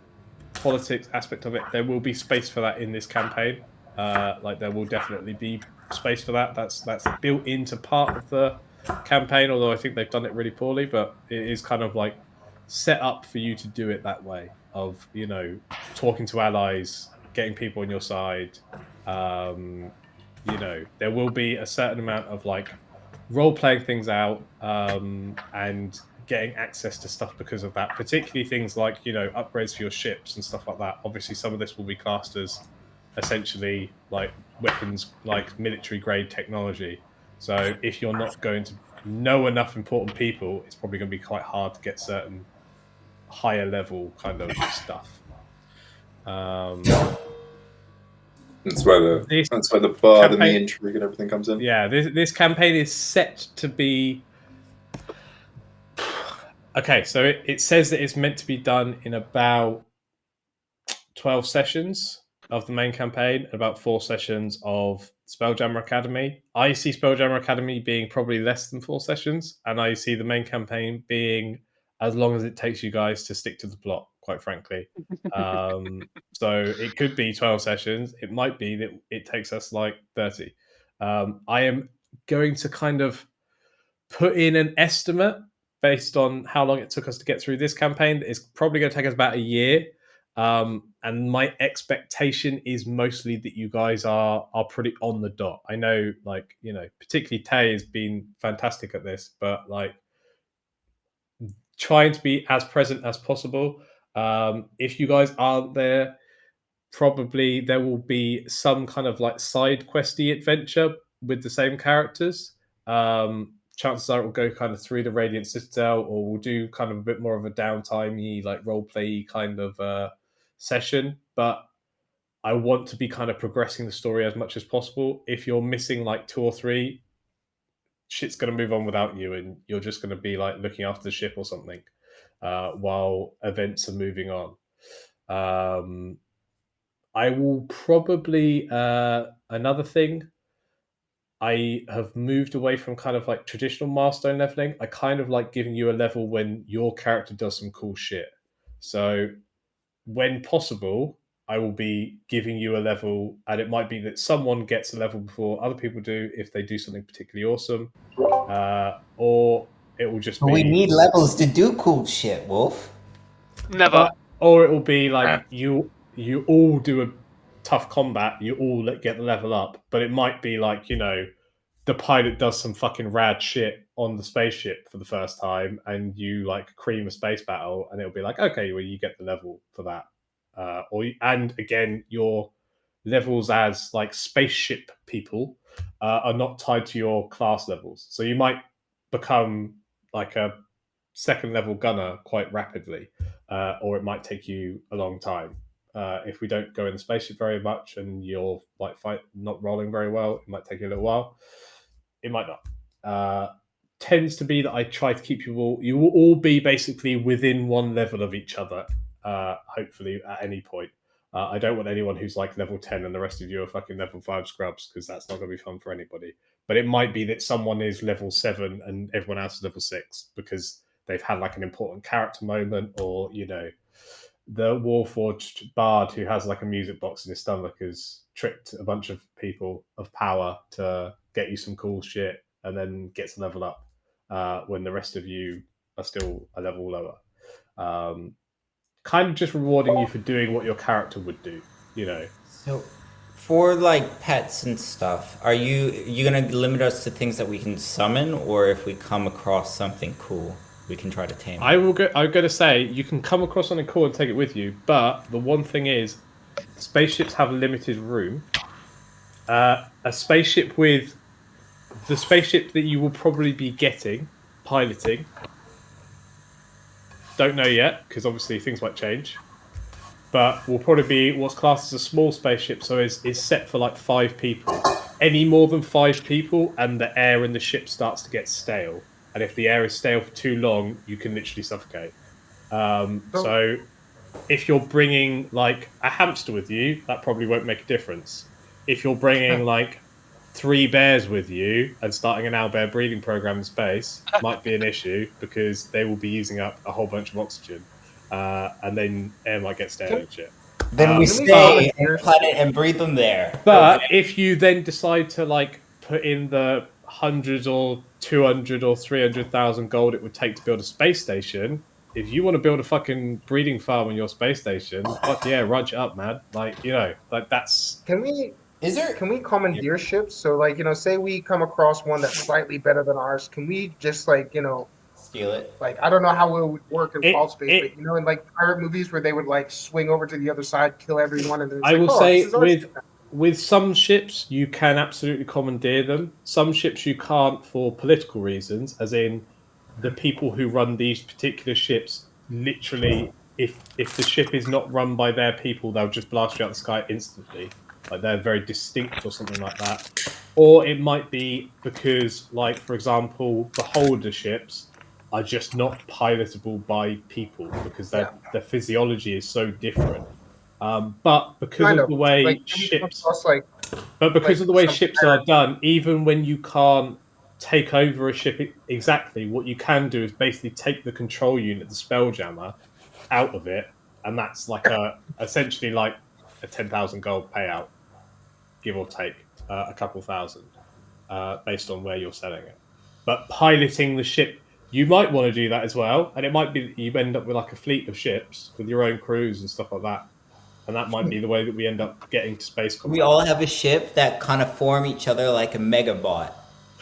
Speaker 1: politics aspect of it, there will be space for that in this campaign. Like there will definitely be space for that. That's built into part of the campaign, although I think they've done it really poorly. But it is kind of like set up for you to do it that way, of, you know, talking to allies, getting people on your side. You know, there will be a certain amount of like role playing things out, and getting access to stuff because of that, particularly things like, you know, upgrades for your ships and stuff like that. Obviously some of this will be classed as essentially like weapons, like military grade technology. So if you're not going to know enough important people, it's probably going to be quite hard to get certain higher level kind of stuff.
Speaker 4: That's where the bard and the intrigue and everything comes in.
Speaker 1: Yeah, this campaign is set to be... Okay, so it says that it's meant to be done in about 12 sessions of the main campaign, about 4 sessions of Spelljammer Academy. I see Spelljammer Academy being probably less than 4 sessions, and I see the main campaign being as long as it takes you guys to stick to the plot, quite frankly. So it could be 12 sessions. It might be that it takes us like 30. I am going to kind of put in an estimate based on how long it took us to get through this campaign. It's probably going to take us about a year. And my expectation is mostly that you guys are pretty on the dot. I know, like, you know, particularly Tay has been fantastic at this, but like trying to be as present as possible. If you guys aren't there, probably there will be some kind of like side questy adventure with the same characters. Chances are it will go kind of through the Radiant Citadel, or we'll do kind of a bit more of a downtime-y, like role-play kind of session. But I want to be kind of progressing the story as much as possible. If you're missing like 2 or 3, shit's going to move on without you, and you're just going to be like looking after the ship or something while events are moving on. I will probably another thing. I have moved away from kind of like traditional milestone leveling. I kind of like giving you a level when your character does some cool shit. So when possible, I will be giving you a level, and it might be that someone gets a level before other people do if they do something particularly awesome, or it will just be.
Speaker 2: We need levels to do cool shit, Wolf.
Speaker 3: Never.
Speaker 1: Or it will be like you all do a tough combat, you all get the level up, but it might be like, you know, the pilot does some fucking rad shit on the spaceship for the first time, and you like cream a space battle, and it'll be like, okay, well, you get the level for that. And again, your levels as like spaceship people are not tied to your class levels, so you might become like a second level gunner quite rapidly, or it might take you a long time. If we don't go in the spaceship very much and you're like not rolling very well, it might take you a little while. It might not. Tends to be that I try to keep you will all be basically within 1 level of each other, hopefully at any point. I don't want anyone who's like level 10 and the rest of you are fucking level 5 scrubs, because that's not going to be fun for anybody. But it might be that someone is level 7 and everyone else is level 6 because they've had like an important character moment, or, you know, the Warforged bard who has like a music box in his stomach has tricked a bunch of people of power to get you some cool shit and then gets a level up when the rest of you are still a level lower. Kind of just rewarding you for doing what your character would do, you know.
Speaker 2: So, for like pets and stuff, are you gonna limit us to things that we can summon, or if we come across something cool, we can try to tame it?
Speaker 1: I'm going to say you can come across something cool and take it with you, but the one thing is, spaceships have limited room. A spaceship with the spaceship that you will probably be piloting. Don't know yet because obviously things might change. But will probably be what's classed as a small spaceship, so is set for like 5 people. Any more than 5 people, and the air in the ship starts to get stale. And if the air is stale for too long, you can literally suffocate. So if you're bringing like a hamster with you, that probably won't make a difference. If you're bringing like 3 bears with you and starting an owlbear breeding program in space, might be an issue because they will be using up a whole bunch of oxygen. And then air might get stale and shit.
Speaker 2: Then we stay on the planet and breed them there.
Speaker 1: But if you then decide to like put in the hundreds or 200 or 300,000 gold it would take to build a space station, if you want to build a fucking breeding farm on your space station, fuck yeah, rudge it up, man. Like, you know, like that's.
Speaker 5: Can we commandeer ships? So like, you know, say we come across one that's slightly better than ours, can we just like, you know,
Speaker 2: steal it?
Speaker 5: Like, I don't know how it would work in Fall Space, but you know, in like pirate movies where they would like swing over to the other side, kill everyone, and then it's
Speaker 1: I will say
Speaker 5: with
Speaker 1: with some ships you can absolutely commandeer them. Some ships you can't for political reasons, as in the people who run these particular ships literally, if the ship is not run by their people, they'll just blast you out the sky instantly. Like they're very distinct or something like that. Or it might be because, like, for example, beholder ships are just not pilotable by people because their physiology is so different. But because of the way ships, of the way ships are done, even when you can't take over a ship exactly, what you can do is basically take the control unit, the Spelljammer, out of it, and that's like essentially like a 10,000 gold payout, give or take a couple thousand, based on where you're selling it. But piloting the ship, you might want to do that as well, and it might be that you end up with like a fleet of ships with your own crews and stuff like that. And that might be the way that we end up getting to space combat.
Speaker 2: We all have a ship that kind of form each other like a megabot.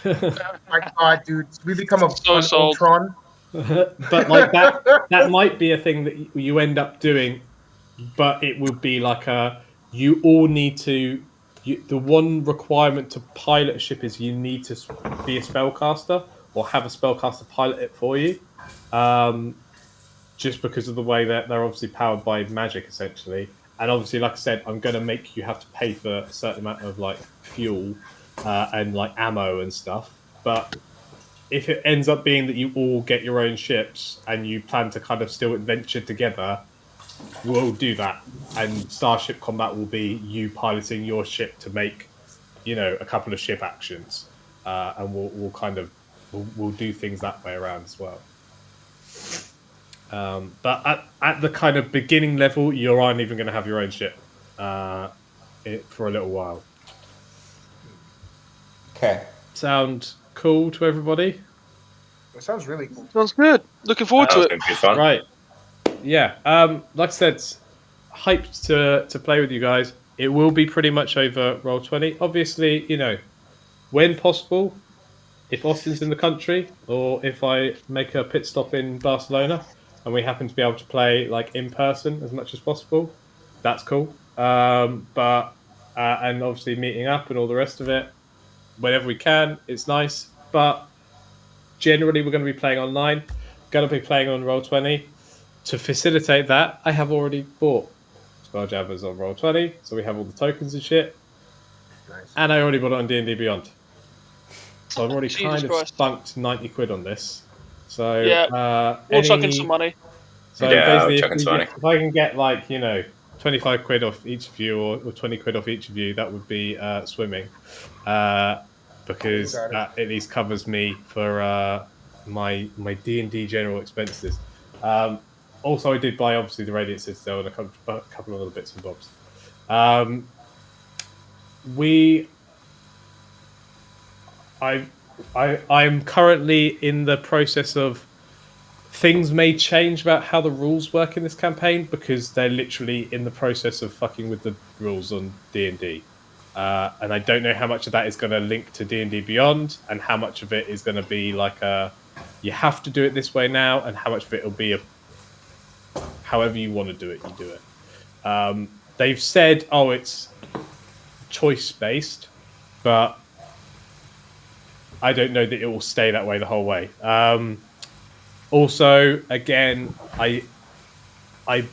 Speaker 5: My God, dude, we become an Ultron.
Speaker 1: But like that might be a thing that you end up doing, but it would be like you all need to. The one requirement to pilot a ship is you need to be a spellcaster or have a spellcaster pilot it for you. Just because of the way that they're obviously powered by magic, essentially. And obviously, like I said, I'm going to make you have to pay for a certain amount of like fuel and like ammo and stuff. But if it ends up being that you all get your own ships and you plan to kind of still adventure together, we'll do that. And Starship Combat will be you piloting your ship to make, you know, a couple of ship actions, and we'll kind of we'll do things that way around as well. But at the kind of beginning level, you aren't even going to have your own ship for a little while.
Speaker 2: Okay.
Speaker 1: Sound cool to everybody?
Speaker 5: It sounds really cool.
Speaker 3: Sounds good. Looking forward to it.
Speaker 4: Be fun.
Speaker 1: Right. Yeah. Like I said, hyped to play with you guys. It will be pretty much over Roll20. Obviously, you know, when possible, if Austin's in the country or if I make a pit stop in Barcelona and we happen to be able to play like in person as much as possible, that's cool. But and obviously meeting up and all the rest of it, whenever we can, it's nice. But generally, we're going to be playing online. Going to be playing on Roll20. To facilitate that, I have already bought Spelljammers on Roll20, so we have all the tokens and shit.
Speaker 5: Nice.
Speaker 1: And I already bought it on D&D Beyond. So I've already
Speaker 3: Jesus
Speaker 1: kind of
Speaker 3: Christ.
Speaker 1: spunked 90 quid on this. So
Speaker 3: yeah, we'll chuck in some money.
Speaker 1: So basically, if I can get like, you know, 25 quid off each of you or 20 quid off each of you, that would be swimming. Because that at least covers me for my D&D general expenses. also I did buy obviously the Radiant Citadel and a couple of other bits and bobs. I'm currently in the process of things may change about how the rules work in this campaign because they're literally in the process of fucking with the rules on D&D. And I don't know how much of that is going to link to D&D Beyond and how much of it is going to be like you have to do it this way now, and how much of it will be however you want to do it, you do it. They've said, it's choice based, but I don't know that it will stay that way the whole way. Also, again, I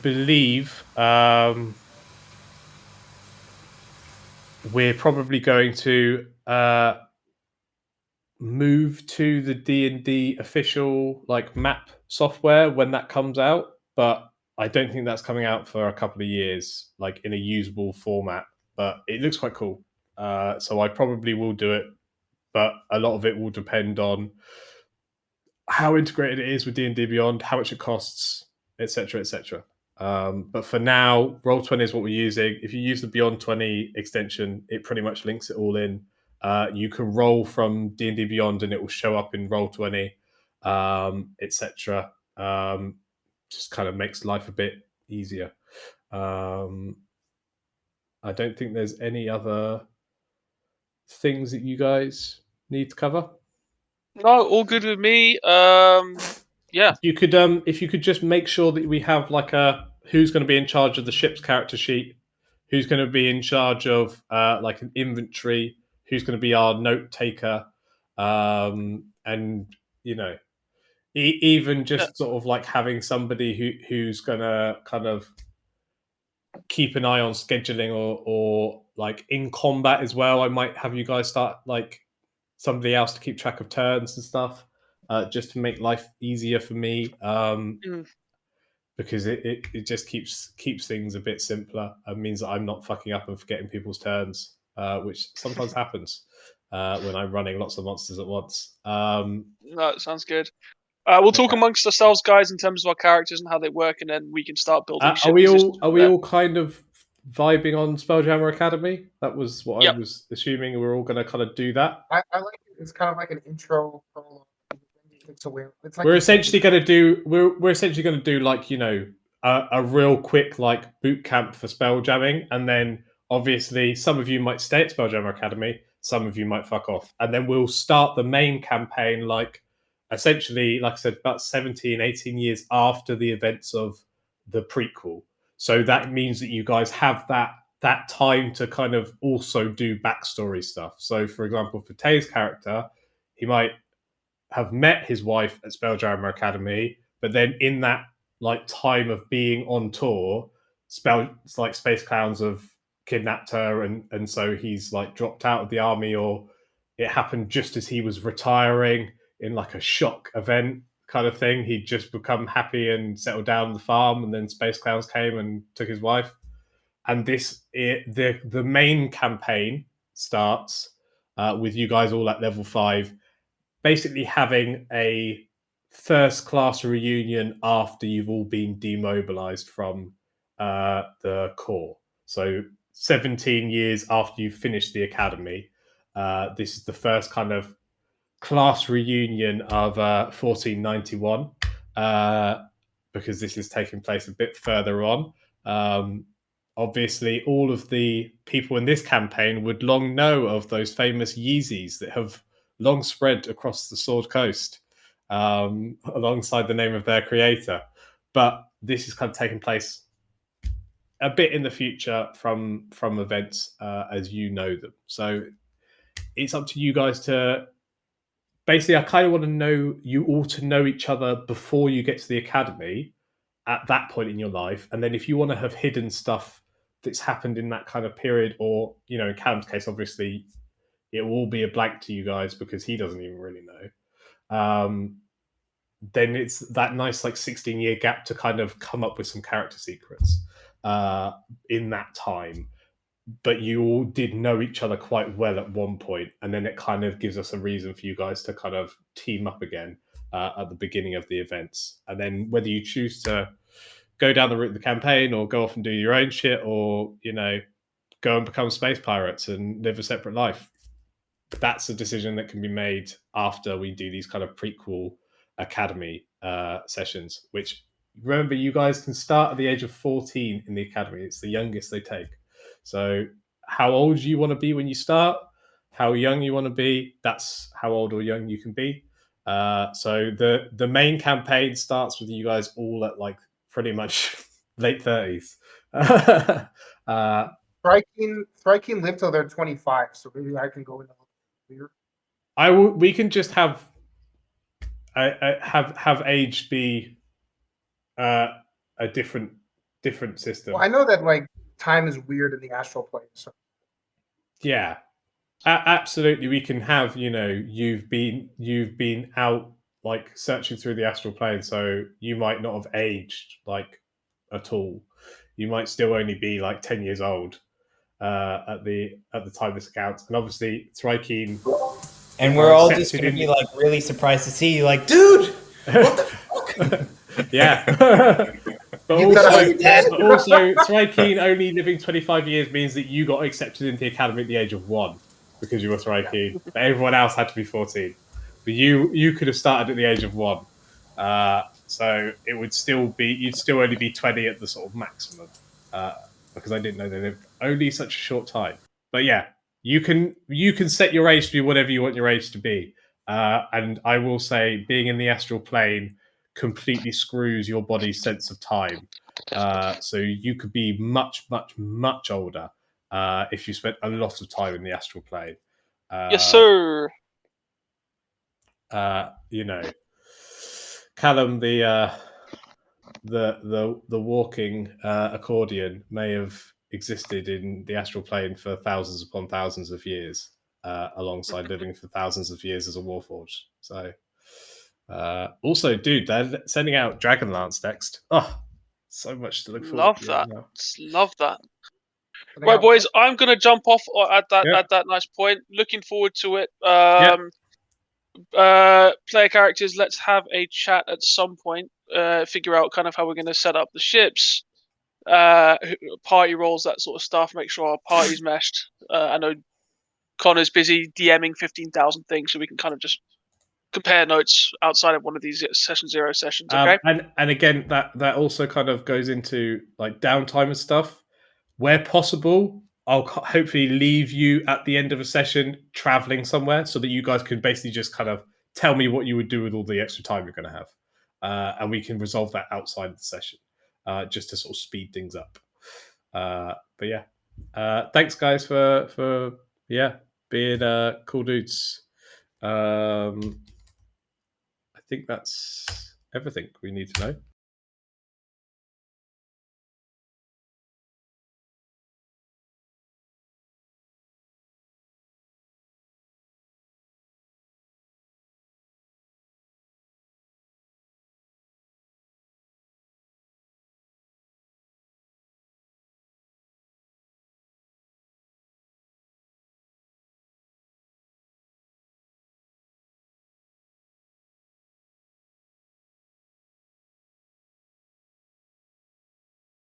Speaker 1: believe we're probably going to move to the D&D official map software when that comes out, but I don't think that's coming out for a couple of years, in a usable format. But it looks quite cool, so I probably will do it. But a lot of it will depend on how integrated it is with D&D Beyond, how much it costs, etc., etc. But for now, Roll20 is what we're using. If you use the Beyond 20 extension, it pretty much links it all in. You can roll from D&D Beyond, and it will show up in Roll20, etc. Just kind of makes life a bit easier. I don't think there's any other things that you guys need to cover.
Speaker 3: No, all good with me. Yeah.
Speaker 1: You could, if you could just make sure that we have who's going to be in charge of the ship's character sheet, who's going to be in charge of an inventory, who's going to be our note taker, and even just sort of having somebody who's going to kind of keep an eye on scheduling or in combat as well. I might have you guys start somebody else to keep track of turns and stuff, just to make life easier for me. Because it just keeps things a bit simpler and means that I'm not fucking up and forgetting people's turns, which sometimes happens when I'm running lots of monsters at once.
Speaker 3: No, it sounds good. We'll talk amongst ourselves, guys, in terms of our characters and how they work, and then we can start building.
Speaker 1: Are we all kind of vibing on Spelljammer Academy? That was what I was assuming. We're all going to kind of do that.
Speaker 5: I like it. It's kind of like an intro prologue. It's like
Speaker 1: we're essentially going to do a real quick boot camp for spelljamming, and then obviously some of you might stay at Spelljammer Academy, some of you might fuck off, and then we'll start the main campaign essentially, like I said, about 17, 18 years after the events of the prequel. So that means that you guys have that time to kind of also do backstory stuff. So for example, for Tay's character, he might have met his wife at Spelljammer Academy, but then in that time of being on tour, Space Clowns have kidnapped her, and so he's dropped out of the army, or it happened just as he was retiring in a shock event kind of thing. He'd just become happy and settled down on the farm, and then Space Clowns came and took his wife. And the main campaign starts with you guys all at level 5, basically having a first class reunion after you've all been demobilized from the Corps. So 17 years after you've finished the academy, this is the first kind of class reunion of 1491, because this is taking place a bit further on. Obviously, all of the people in this campaign would long know of those famous Yeezys that have long spread across the Sword Coast, alongside the name of their creator. But this is kind of taking place a bit in the future from events as you know them. So it's up to you guys to... Basically, I kind of want to know you all to know each other before you get to the academy at that point in your life. And then if you want to have hidden stuff that's happened in that kind of period, or, in Callum's case, obviously, it will be a blank to you guys because he doesn't even really know. Then it's that nice 16-year gap to kind of come up with some character secrets in that time. But you all did know each other quite well at one point, and then it kind of gives us a reason for you guys to kind of team up again at the beginning of the events. And then whether you choose to go down the route of the campaign, or go off and do your own shit, or go and become space pirates and live a separate life. That's a decision that can be made after we do these kind of prequel academy sessions, which, remember, you guys can start at the age of 14 in the academy. It's the youngest they take. So how old you want to be when you start, how young you want to be, that's how old or young you can be. So the main campaign starts with you guys all at like pretty much late 30s.
Speaker 5: Thryking lived till they're 25, so maybe I can go in a year.
Speaker 1: We can just have age be a different system.
Speaker 5: Well, I know that like time is weird in the astral plane. So.
Speaker 1: Yeah, absolutely. We can have you've been out like searching through the astral plane, so you might not have aged like at all. You might still only be like 10 years old at the time this counts, and obviously Thryking.
Speaker 2: And we're all just going to be like really surprised to see you, like, dude, what the fuck?
Speaker 1: Yeah. But also, Thryking only living 25 years means that you got accepted into the academy at the age of 1 because you were Thryking. But everyone else had to be 14. But you could have started at the age of 1. So it would still be, you'd still only be 20 at the sort of maximum. Because I didn't know they lived only such a short time. But yeah, you can set your age to be whatever you want your age to be. And I will say, being in the astral plane completely screws your body's sense of time. So you could be much, much, much older if you spent a lot of time in the astral plane.
Speaker 3: Yes, sir.
Speaker 1: Callum, the walking accordion may have existed in the astral plane for thousands upon thousands of years, alongside living for thousands of years as a warforged. So, also, dude, they're sending out Dragonlance next. Oh, so much to look forward to.
Speaker 3: Love that. Right, boys, I'm gonna jump off at that nice point. Looking forward to it. Player characters, let's have a chat at some point. Figure out kind of how we're going to set up the ships, party roles, that sort of stuff. Make sure our party's meshed. I know Connor's busy DMing 15,000 things, so we can kind of just compare notes outside of one of these session 0 sessions. Okay.
Speaker 1: And again, that also kind of goes into like downtime and stuff. Where possible, I'll hopefully leave you at the end of a session traveling somewhere so that you guys can basically just kind of tell me what you would do with all the extra time you're going to have. And we can resolve that outside of the session, just to sort of speed things up. But yeah, thanks guys for being cool dudes. I think that's everything we need to know.